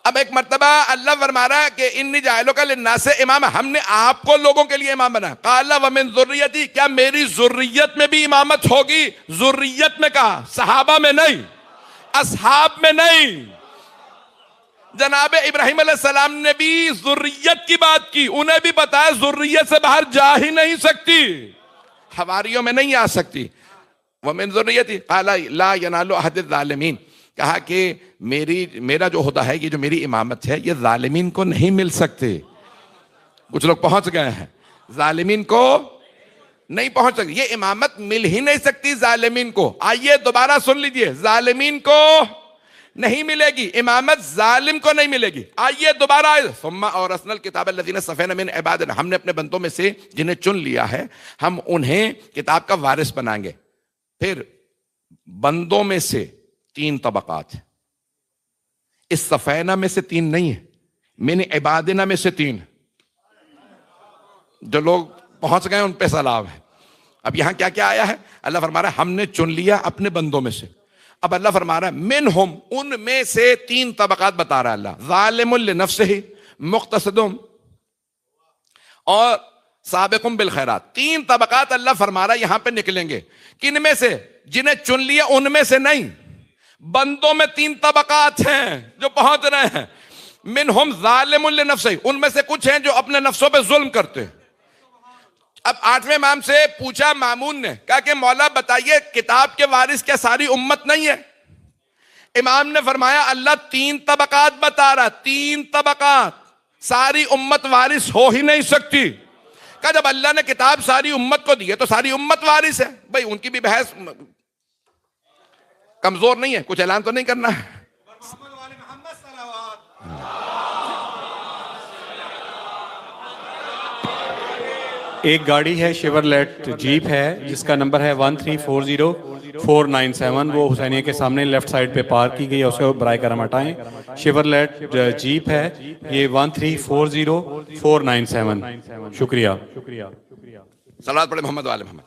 اب ایک مرتبہ اللہ فرما رہا ہے کہ انی جاعلک للناس اماما، ہم نے آپ کو لوگوں کے لیے امام بنا. قال ومن ذریتی، کیا میری ذریت میں بھی امامت ہوگی؟ ذریت میں کہا، صحابہ میں نہیں، اصحاب میں نہیں. جناب ابراہیم علیہ السلام نے بھی ذریت کی بات کی، انہیں بھی بتایا ذریت سے باہر جا ہی نہیں سکتی، حواریوں میں نہیں آ سکتی. ومن ذریتی قال لا ینال عہد الظالمین، کہا کہ میرا جو ہوتا ہے، یہ جو میری امامت ہے، یہ ظالمین کو نہیں مل سکتے. کچھ لوگ پہنچ گئے ہیں، ظالمین کو نہیں پہنچ سکتی، یہ امامت مل ہی نہیں سکتی ظالمین کو. آئیے دوبارہ سن لیجئے، ظالمین کو نہیں ملے گی امامت، ظالم کو نہیں ملے گی. آئیے دوبارہ آئے. ثم اورثنا الکتاب الذین اصطفینا من عبادنا، ہم نے اپنے بندوں میں سے جنہیں چن لیا ہے ہم انہیں کتاب کا وارث بنائیں گے. پھر بندوں میں سے 3 طبقات، اصطفینا میں سے 3 نہیں ہے، من عبادنا میں سے 3. جو لوگ پہنچ گئے ان پہ سلام ہے. اب یہاں کیا کیا آیا ہے؟ اللہ فرما رہا ہے ہم نے چن لیا اپنے بندوں میں سے. اب اللہ فرما رہا ہے منہم، ان میں سے 3 طبقات بتا رہا ہے اللہ. ظالم لنفسہ، مقتصد اور سابق بالخیرات. 3 طبقات اللہ فرما رہا ہے یہاں پہ نکلیں گے. کن میں سے؟ جنہیں چن لیا ان میں سے نہیں، بندوں میں 3 طبقات ہیں جو پہنچ رہے ہیں. منہم ظالم لنفسہ، ان میں سے کچھ ہیں جو اپنے نفسوں پہ ظلم کرتے ہیں. اب 8ویں امام سے پوچھا مامون نے، کہا کہ مولا بتائیے کتاب کے وارث کیا ساری امت نہیں ہے؟ امام نے فرمایا اللہ 3 طبقات بتا رہا، 3 طبقات، ساری امت وارث ہو ہی نہیں سکتی. کہا جب اللہ نے کتاب ساری امت کو دی ہے تو ساری امت وارث ہے. بھائی ان کی بھی بحث کمزور نہیں ہے، کچھ اعلان تو نہیں کرنا ہے. ایک گاڑی ہے شیورلیٹ جیپ ہے جس کا نمبر ہے 1340497، وہ حسینیہ کے سامنے لیفٹ سائڈ پہ پارک کی گئی ہے، اس کو برائے کرم ہٹائیں. شیورلیٹ جیپ ہے، یہ 1340497. شکریہ. صلوات پڑھے محمد وآل محمد.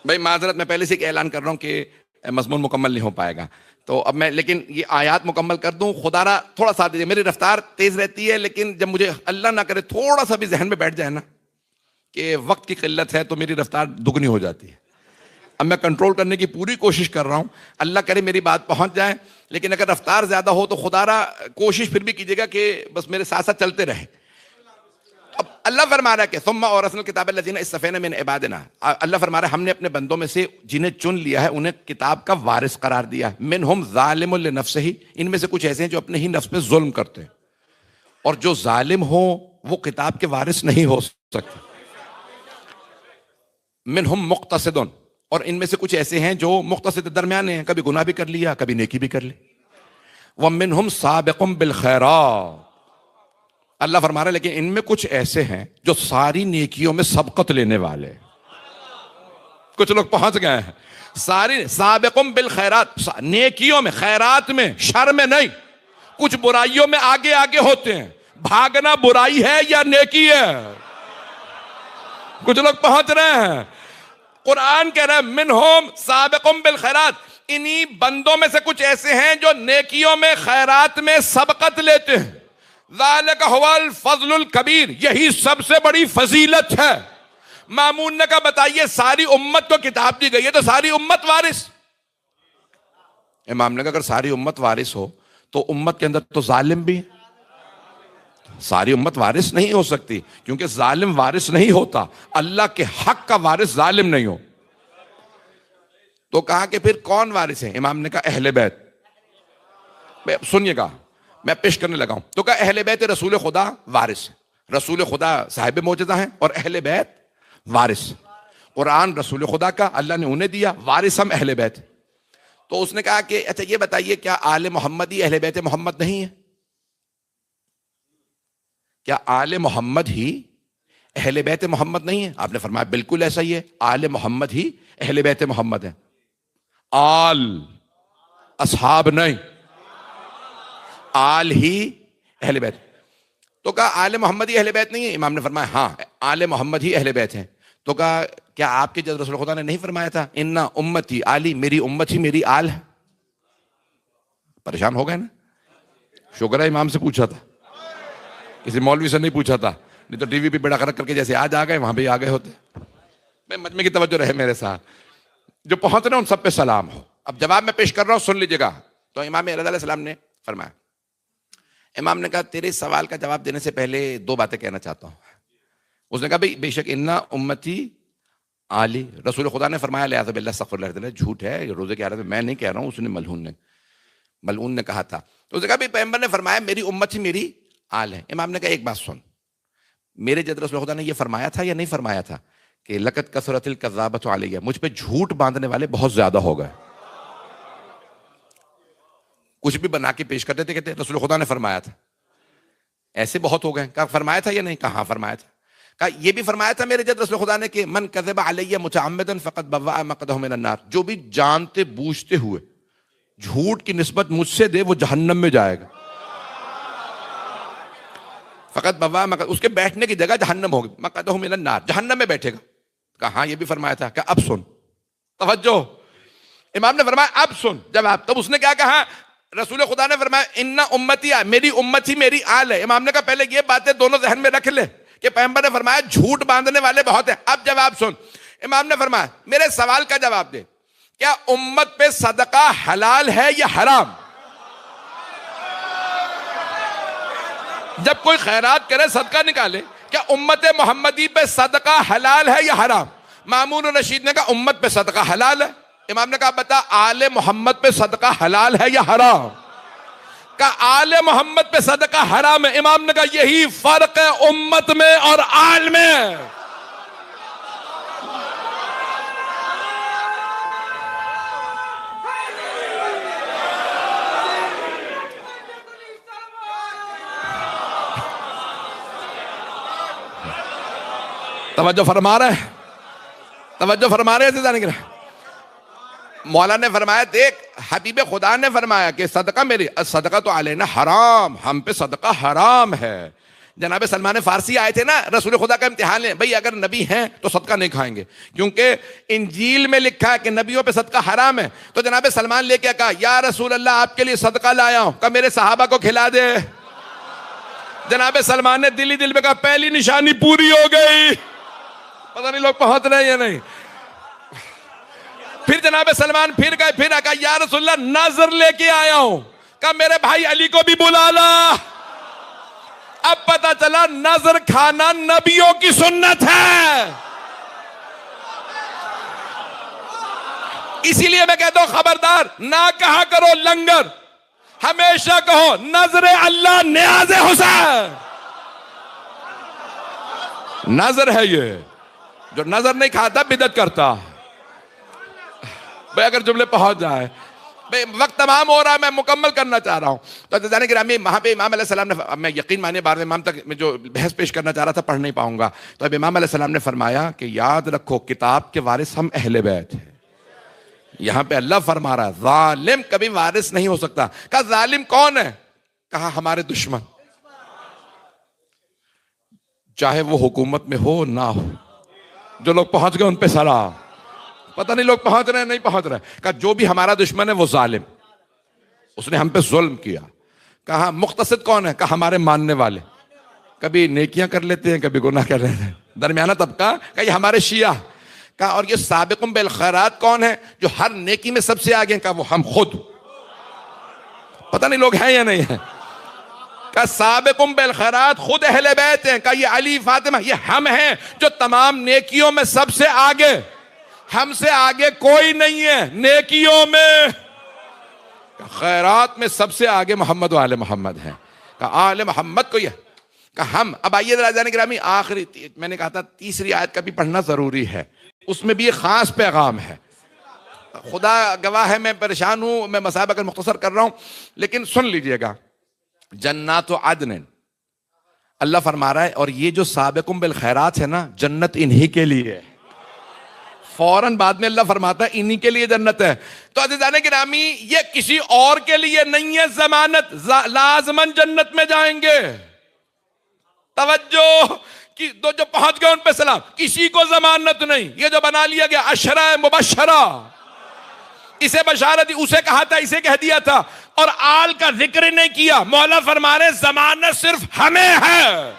بھائی معذرت، میں پہلے سے ایک اعلان کر رہا ہوں کہ مضمون مکمل نہیں ہو پائے گا، تو اب میں لیکن یہ آیات مکمل کر دوں. خدا را تھوڑا ساتھ دیجیے، میری رفتار تیز رہتی ہے لیکن جب مجھے اللہ نہ کرے تھوڑا سا بھی ذہن میں بیٹھ جائے نا کہ وقت کی قلت ہے تو میری رفتار دگنی ہو جاتی ہے. اب میں کنٹرول کرنے کی پوری کوشش کر رہا ہوں، اللہ کرے میری بات پہنچ جائے، لیکن اگر رفتار زیادہ ہو تو خدا را کوشش پھر بھی کیجیے گا کہ بس میرے ساتھ ساتھ چلتے رہے. اب اللہ فرما رہا ہے کہ ثم اورثنا الکتاب الذین اصطفینا من عبادنا، اللہ فرما رہا ہے ہم نے اپنے بندوں میں سے جنہیں چن لیا ہے انہیں کتاب کا وارث قرار دیا. منہم ظالم لنفسہ، ان میں سے کچھ ایسے ہیں جو اپنے ہی نفس پہ ظلم کرتے ہیں، اور جو ظالم ہو وہ کتاب کے وارث نہیں ہو سکتے. منہم مقتصد، اور ان میں سے کچھ ایسے ہیں جو مقتصد درمیانے ہیں، کبھی گناہ بھی کر لیا کبھی نیکی بھی کر لی. ومنہم سابق بالخیرات، اللہ فرما رہا ہے لیکن ان میں کچھ ایسے ہیں جو ساری نیکیوں میں سبقت لینے والے. کچھ لوگ پہنچ گئے ہیں ساری سابقم بالخیرات، نیکیوں میں، خیرات میں، شر میں نہیں. کچھ برائیوں میں آگے آگے ہوتے ہیں. بھاگنا برائی ہے یا نیکی ہے؟ کچھ لوگ پہنچ رہے ہیں. قرآن کہہ رہا ہے منہم سابقم بالخیرات، انہی بندوں میں سے کچھ ایسے ہیں جو نیکیوں میں خیرات میں سبقت لیتے ہیں. ذالک هو الفضل الکبیر، یہی سب سے بڑی فضیلت ہے. مامون نے کہا بتائیے ساری امت کو کتاب دی گئی ہے تو ساری امت وارث. امام نے کہا اگر ساری امت وارث ہو تو امت کے اندر تو ظالم بھی ہے. ساری امت وارث نہیں ہو سکتی کیونکہ ظالم وارث نہیں ہوتا. اللہ کے حق کا وارث ظالم نہیں ہو. تو کہا کہ پھر کون وارث ہے؟ امام نے کہا اہل بیت. سنیے گا میں پیش کرنے لگا ہوں. تو کہا اہل بیت رسول خدا وارث. رسول خدا صاحب معجزہ ہیں اور اہل بیت وارث. قرآن رسول خدا کا، اللہ نے انہیں دیا، وارث ہم اہل بیت. تو اس نے کہا کہ اچھا یہ بتائیے کیا آل محمد ہی اہل بیت محمد نہیں ہے؟ کیا آل محمد ہی اہل بیت محمد نہیں ہے؟ آپ نے فرمایا بالکل ایسا ہی ہے، آل محمد ہی اہل بیت محمد ہے. آل اصحاب نہیں، آل ہی اہل بیت. تو کہا آل محمد ہی اہل بیت نہیں ہے؟ امام نے فرمایا ہاں آل محمد ہی اہل بیت ہیں. تو کہا کیا آپ کے جد رسول خدا نے نہیں فرمایا تھا انا امتی آلی، میری امت ہی میری آل ہے؟ پریشان ہو گئے نا. شکر ہے امام سے پوچھا تھا، کسی مولوی سے نہیں پوچھا تھا، نہیں تو ٹی وی پہ بیڑا غرق کر کے جیسے آج آ گئے وہاں بھی آ گئے ہوتے. میں مجمع کی توجہ رہے میرے ساتھ. جو پہنچ رہے ان سب پہ سلام ہو. اب جواب میں پیش کر رہا ہوں، سن لیجیے گا. تو امام رضا علیہ السلام نے فرمایا، امام نے کہا تیرے سوال کا جواب دینے سے پہلے دو باتیں کہنا چاہتا ہوں. اس نے کہا بھئی بے شک انا امتی آلی، رسول خدا نے فرمایا لہٰذا باللہ استغفر اللہ تعالیٰ، جھوٹ ہے یہ روزے کی حالت میں میں نہیں کہہ رہا ہوں، اس نے ملعون نے کہا تھا. تو اس نے کہا بھئی پیغمبر نے فرمایا میری امت ہی میری آل ہے. امام نے کہا ایک بات سن، میرے جد رسول خدا نے یہ فرمایا تھا یا نہیں فرمایا تھا کہ لقد کثرت الکذابۃ علیہ، مجھ پہ جھوٹ باندھنے والے بہت زیادہ ہو گئے. کچھ بھی بنا کے پیش کرتے تھے، کہتے رسول خدا نے فرمایا تھا، ایسے بہت ہو گئے. کہا فرمایا تھا یا نہیں؟ کہا فرمایا تھا. کہا یہ بھی فرمایا تھا میرے جد رسول خدا نے کہ من کذب علی متعمدا فقد بوأ مقعدہ من النار، جو بھی جانتے بوجھتے ہوئے جھوٹ کی نسبت مجھ سے دے وہ جہنم میں جائے گا. فقط بوا اس کے بیٹھنے کی جگہ جہنم ہوگی، مقعدہ من النار، جہنم میں بیٹھے گا. کہا ہاں یہ بھی فرمایا تھا. کہ اب سن، توجہ، امام نے فرمایا اب سن جواب. تب اس نے کیا کہا؟ رسول خدا نے فرمایا ان امتی، میری امت ہی میری آل ہے. امام نے کہا پہلے یہ باتیں دونوں ذہن میں رکھ لے کہ پیغمبر نے فرمایا جھوٹ باندھنے والے بہت ہیں. اب جواب سن. امام نے فرمایا میرے سوال کا جواب دے، کیا امت پہ صدقہ حلال ہے یا حرام؟ جب کوئی خیرات کرے صدقہ نکالے، کیا امت محمدی پہ صدقہ حلال ہے یا حرام؟ مامون رشید نے کہا امت پہ صدقہ حلال ہے. امام نے کہا بتا آل محمد پہ صدقہ حلال ہے یا حرام؟ کہا آل محمد پہ صدقہ حرام ہے. امام نے کہا یہی فرق ہے امت میں اور آل میں. توجہ فرما رہے ہیں، توجہ فرما رہے ہیں. مولا نے فرمایا دیکھ حبیب خدا نے فرمایا کہ صدقہ میری، صدقہ تو علینا حرام، ہم پہ صدقہ حرام ہے. جناب سلمان فارسی آئے تھے نا رسول خدا کا امتحان لیں، بھئی اگر نبی ہیں تو صدقہ نہیں کھائیں گے کیونکہ انجیل میں لکھا ہے کہ نبیوں پہ صدقہ حرام ہے. تو جناب سلمان لے کے کہا یا رسول اللہ آپ کے لیے صدقہ لایا ہوں، کہ میرے صحابہ کو کھلا دے. جناب سلمان نے دل میں کہا پہلی نشانی پوری ہو گئی. پتہ نہیں لوگ پہنچ رہے ہیں یا نہیں. پھر جناب سلمان پھر گئے، پھر کہا یا رسول اللہ نظر لے کے آیا ہوں، کہا میرے بھائی علی کو بھی بلا لا. اب پتا چلا نظر کھانا نبیوں کی سنت ہے. اسی لیے میں کہتا ہوں خبردار نہ کہا کرو لنگر، ہمیشہ کہو نظر اللہ نیاز حسین. نظر ہے یہ، جو نظر نہیں کھاتا بدعت کرتا. بھئی اگر جملے پہنچ جائے، بھئی وقت تمام ہو رہا ہے، میں مکمل کرنا چاہ رہا ہوں. تو جانے گرامی وہاں پہ امام علیہ السلام نے، میں یقین مانے بار امام تک میں جو بحث پیش کرنا چاہ رہا تھا پڑھ نہیں پاؤں گا. تو اب امام علیہ السلام نے فرمایا کہ یاد رکھو کتاب کے وارث ہم اہل بیت ہیں. یہاں پہ اللہ فرما رہا ہے ظالم کبھی وارث نہیں ہو سکتا. کہا ظالم کون ہے؟ کہا ہمارے دشمن، چاہے وہ حکومت میں ہو نہ ہو. جو لوگ پہنچ گئے ان پہ سلام. پتہ نہیں لوگ پہنچ رہے ہیں نہیں پہنچ رہے ہیں. کہا جو بھی ہمارا دشمن ہے وہ ظالم, اس نے ہم پہ ظلم کیا. کہا مقتصد کون ہے؟ کہا ہمارے ماننے والے, کبھی نیکیاں کر لیتے ہیں کبھی گناہ کر لیتے ہیں, درمیانہ طبقہ. کہا یہ ہمارے شیعہ. کہا اور یہ سابقون بالخیرات کون ہے جو ہر نیکی میں سب سے آگے ہیں؟ کہا وہ ہم خود. پتہ نہیں لوگ ہیں یا نہیں ہیں. کہا سابقون بالخیرات خود اہل بیت ہیں. کہا یہ علی فاطمہ یہ ہم ہیں جو تمام نیکیوں میں سب سے آگے, ہم سے آگے کوئی نہیں ہے نیکیوں میں. خیرات میں سب سے آگے محمد و آل محمد ہیں. کہا آل محمد کو یہ. کہا ہم. اب آئیے رضوان گرامی آخری, میں نے کہا تھا تیسری آیت کا بھی پڑھنا ضروری ہے, اس میں بھی ایک خاص پیغام ہے. خدا گواہ ہے میں پریشان ہوں, میں مصائب اگر مختصر کر رہا ہوں, لیکن سن لیجئے گا. جنات و عدن, اللہ فرما رہا ہے اور یہ جو سابقون بالخیرات ہے نا, جنت انہی کے لیے ہے. فوراً بعد میں اللہ فرماتا ہے انہی کے لیے جنت ہے. تو عزیزان گرامی یہ کسی اور کے لیے نہیں ہے ضمانت, لازماً جنت میں جائیں گے. توجہ, جو پہنچ گئے ان پہ سلام, کسی کو ضمانت نہیں. یہ جو بنا لیا گیا عشرہ مبشرہ, اسے بشارت اسے کہا تھا, اسے کہہ دیا تھا, اور آل کا ذکر نہیں کیا. مولا فرما رہے ضمانت صرف ہمیں ہے,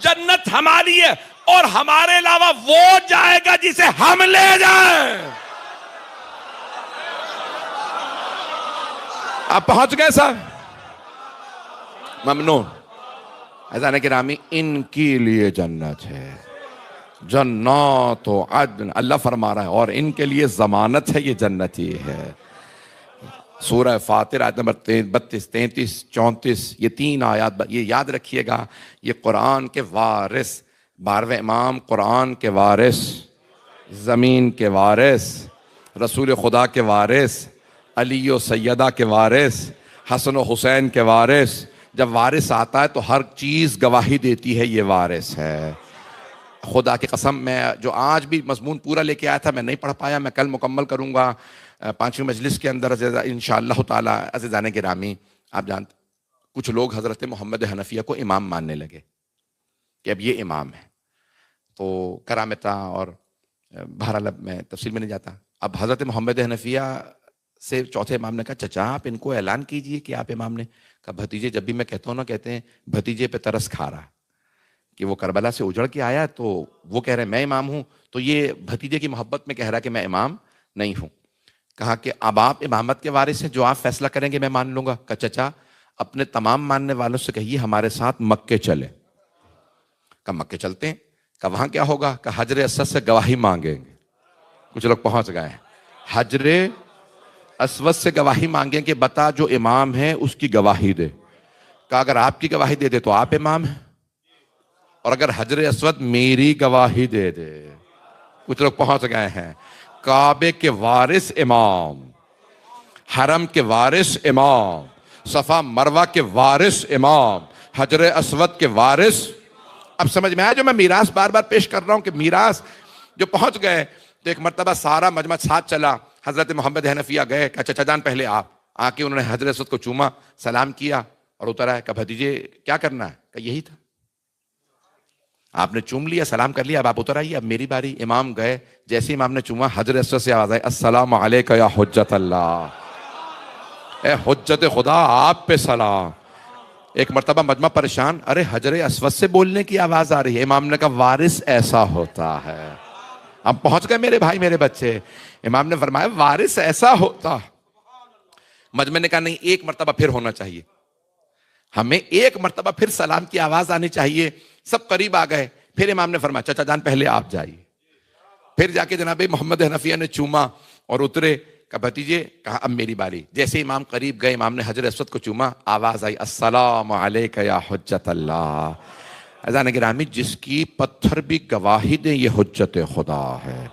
جنت ہماری ہے, اور ہمارے علاوہ وہ جائے گا جسے ہم لے جائیں. آپ پہنچ گئے صاحب, ممنون. عزیزان گرامی ان کے لیے جنت ہے, جنات و عدن. اللہ فرما رہا ہے اور ان کے لیے ضمانت ہے, یہ جنت ہی ہے. سورہ فاطر آیت نمبر 32, 33, 34, یہ 3 آیات یہ یاد رکھیے گا. یہ قرآن کے وارث, 12ویں امام قرآن کے وارث, زمین کے وارث, رسول خدا کے وارث, علی و سیدہ کے وارث, حسن و حسین کے وارث. جب وارث آتا ہے تو ہر چیز گواہی دیتی ہے, یہ وارث ہے. خدا کی قسم میں جو آج بھی مضمون پورا لے کے آیا تھا میں نہیں پڑھ پایا, میں کل مکمل کروں گا 5ویں مجلس کے اندر انشاءاللہ تعالی. عزیزان گرامی آپ جانتے کچھ لوگ حضرت محمد حنفیہ کو امام ماننے لگے کہ اب یہ امام ہے, تو کرامتہ اور بہرحال میں تفصیل میں نہیں جاتا. اب حضرت محمد حنفیہ سے چوتھے امام نے کہا چچا آپ ان کو اعلان کیجئے کہ آپ امام نے. کہا بھتیجے جب بھی میں کہتا ہوں نا, کہتے ہیں بھتیجے پہ ترس کھا رہا کہ وہ کربلا سے اجڑ کے آیا تو وہ کہہ رہے ہیں میں امام ہوں, تو یہ بھتیجے کی محبت میں کہہ رہا کہ میں امام نہیں ہوں. کہا کہ اب آپ امامت کے وارث ہیں, جو آپ فیصلہ کریں گے میں مان لوں گا. کہا چچا اپنے تمام ماننے والوں سے کہیے ہمارے ساتھ مکے چلے. کہا مکے چلتے ہیں. کہا وہاں کیا ہوگا؟ کہا حجر اسود سے گواہی مانگیں گے. کچھ لوگ پہنچ گئے ہیں. حجر اسود سے گواہی مانگیں کہ بتا جو امام ہے اس کی گواہی دے. کہا اگر آپ کی گواہی دے دے تو آپ امام ہیں, اور اگر حجر اسود میری گواہی دے دے. کچھ لوگ پہنچ گئے ہیں. کعبے کے وارث امام, حرم کے وارث امام, صفا مروہ کے وارث امام, حجر اسود کے وارث. اب سمجھ میں آیا جو میں میراث بار بار پیش کر رہا ہوں کہ میراث جو پہنچ گئے. تو ایک مرتبہ سارا مجمع ساتھ چلا, حضرت محمد حنفیہ گئے. کہا چچا جان پہلے آپ. آ کے انہوں نے حجر اسود کو چوما, سلام کیا اور اتر آئے. کہا بھتیجے کیا کرنا ہے؟ کہا یہی تھا, آپ نے چوم لیا سلام کر لیا, اب آپ اتر آئیے, اب میری باری. امام گئے, جیسے امام نے چوما حجر اسود سے آواز آئی السلام علیکہ یا حجت اللہ, اے حجت خدا آپ پہ سلام. ایک مرتبہ مجمع پریشان, ارے حجر اسود سے بولنے کی آواز آ رہی ہے. امام نے کہا وارث ایسا ہوتا ہے. اب پہنچ گئے میرے بھائی میرے بچے. امام نے فرمایا وارث ایسا ہوتا. مجمع نے کہا نہیں, ایک مرتبہ پھر ہونا چاہیے, ہمیں ایک مرتبہ پھر سلام کی آواز آنی چاہیے. سب قریب آ گئے. پھر امام نے فرمایا چچا جان پہلے آپ جائیے. پھر جا کے جناب محمد حنفیہ نے چوما اور اترے. کہا بھتیجے, کہا اب میری باری. جیسے امام قریب گئے, امام نے حجر اسود کو چوما, آواز آئی السلام علیکہ یا حجت اللہ. عزیزان گرامی جس کی پتھر بھی گواہی دے یہ حجت خدا ہے.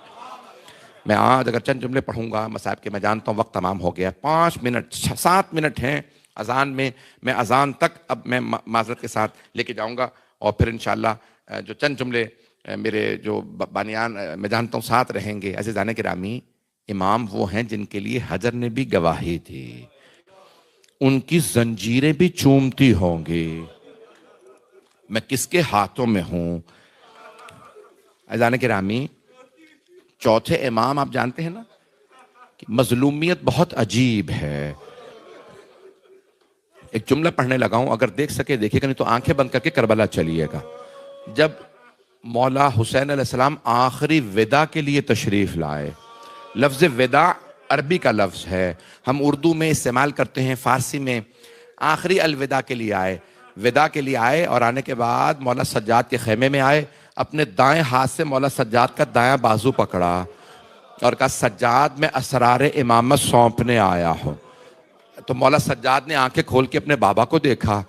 میں آج اگر چند جملے پڑھوں گا مصائب کے, میں جانتا ہوں وقت تمام ہو گیا, 5 منٹ 7 منٹ ہیں اذان میں. میں اذان تک اب میں معذرت کے ساتھ لے کے جاؤں گا, اور پھر انشاءاللہ جو چند جملے میرے جو بانیان میں جانتا ہوں ساتھ رہیں گے. عزیزان گرامی امام وہ ہیں جن کے لیے حجر نے بھی گواہی دی, ان کی زنجیریں بھی چومتی ہوں گی. میں کس کے ہاتھوں میں ہوں؟ عزیزان گرامی چوتھے امام آپ جانتے ہیں نا کہ مظلومیت بہت عجیب ہے. ایک جملہ پڑھنے لگا ہوں, اگر دیکھ سکے دیکھیے گا, نہیں تو آنکھیں بند کر کے کربلا چلیے گا. جب مولا حسین علیہ السلام آخری وداع کے لیے تشریف لائے, لفظ وداع عربی کا لفظ ہے, ہم اردو میں استعمال کرتے ہیں, فارسی میں آخری الوداع کے لیے آئے, وداع کے لیے آئے, اور آنے کے بعد مولا سجاد کے خیمے میں آئے, اپنے دائیں ہاتھ سے مولا سجاد کا دایاں بازو پکڑا اور کہا سجاد میں اسرار امامت سونپنے آیا ہوں. تو مولا سجاد نے آنکھیں کھول کے اپنے بابا کو دیکھا.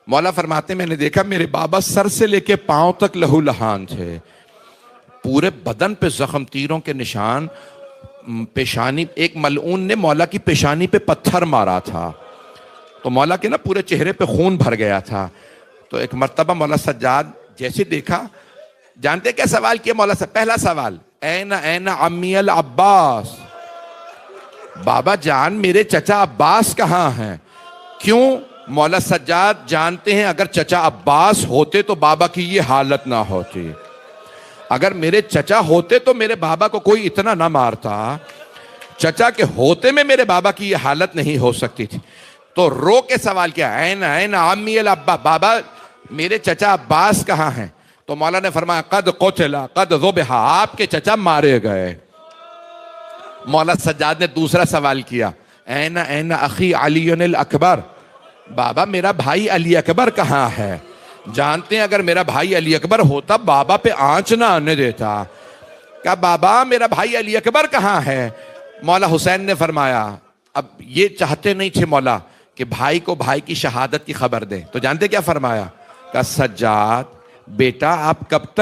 مولا فرماتے میں نے دیکھا میرے بابا سر سے لے کے پاؤں تک لہو لہان تھے, پورے بدن پہ زخم, تیروں کے نشان, پیشانی, ایک ملعون نے مولا کی پیشانی پہ پتھر مارا تھا تو مولا کے نا پورے چہرے پہ خون بھر گیا تھا. تو ایک مرتبہ مولا سجاد جیسے دیکھا, جانتے کیا سوال کیا مولا سے؟ پہلا سوال, این عمی العباس, بابا جان میرے چچا عباس کہاں ہیں؟ کیوں؟ مولا سجاد جانتے ہیں اگر چچا عباس ہوتے تو بابا کی یہ حالت نہ ہوتی, اگر میرے چچا ہوتے تو میرے بابا کو کوئی اتنا نہ مارتا, چچا کے ہوتے میں میرے بابا کی یہ حالت نہیں ہو سکتی تھی. تو رو کے سوال کیا, این عمی العباس, بابا میرے چچا عباس کہاں ہیں؟ تو مولا نے فرمایا قد قتل قد ذبح, آپ کے چچا مارے گئے. مولا سجاد نے دوسرا سوال کیا, این اخی علی الاکبر, بابا میرا بھائی علی اکبر کہاں ہے؟ جانتے ہیں اگر میرا بھائی علی اکبر ہوتا بابا پہ آنچ نہ آنے دیتا. کہا بابا میرا بھائی علی اکبر کہاں ہے؟ مولا حسین نے فرمایا, اب یہ چاہتے نہیں تھے مولا کہ بھائی کو بھائی کی شہادت کی خبر دیں, تو جانتے کیا فرمایا؟ کہا سجاد بیٹا آپ کب تک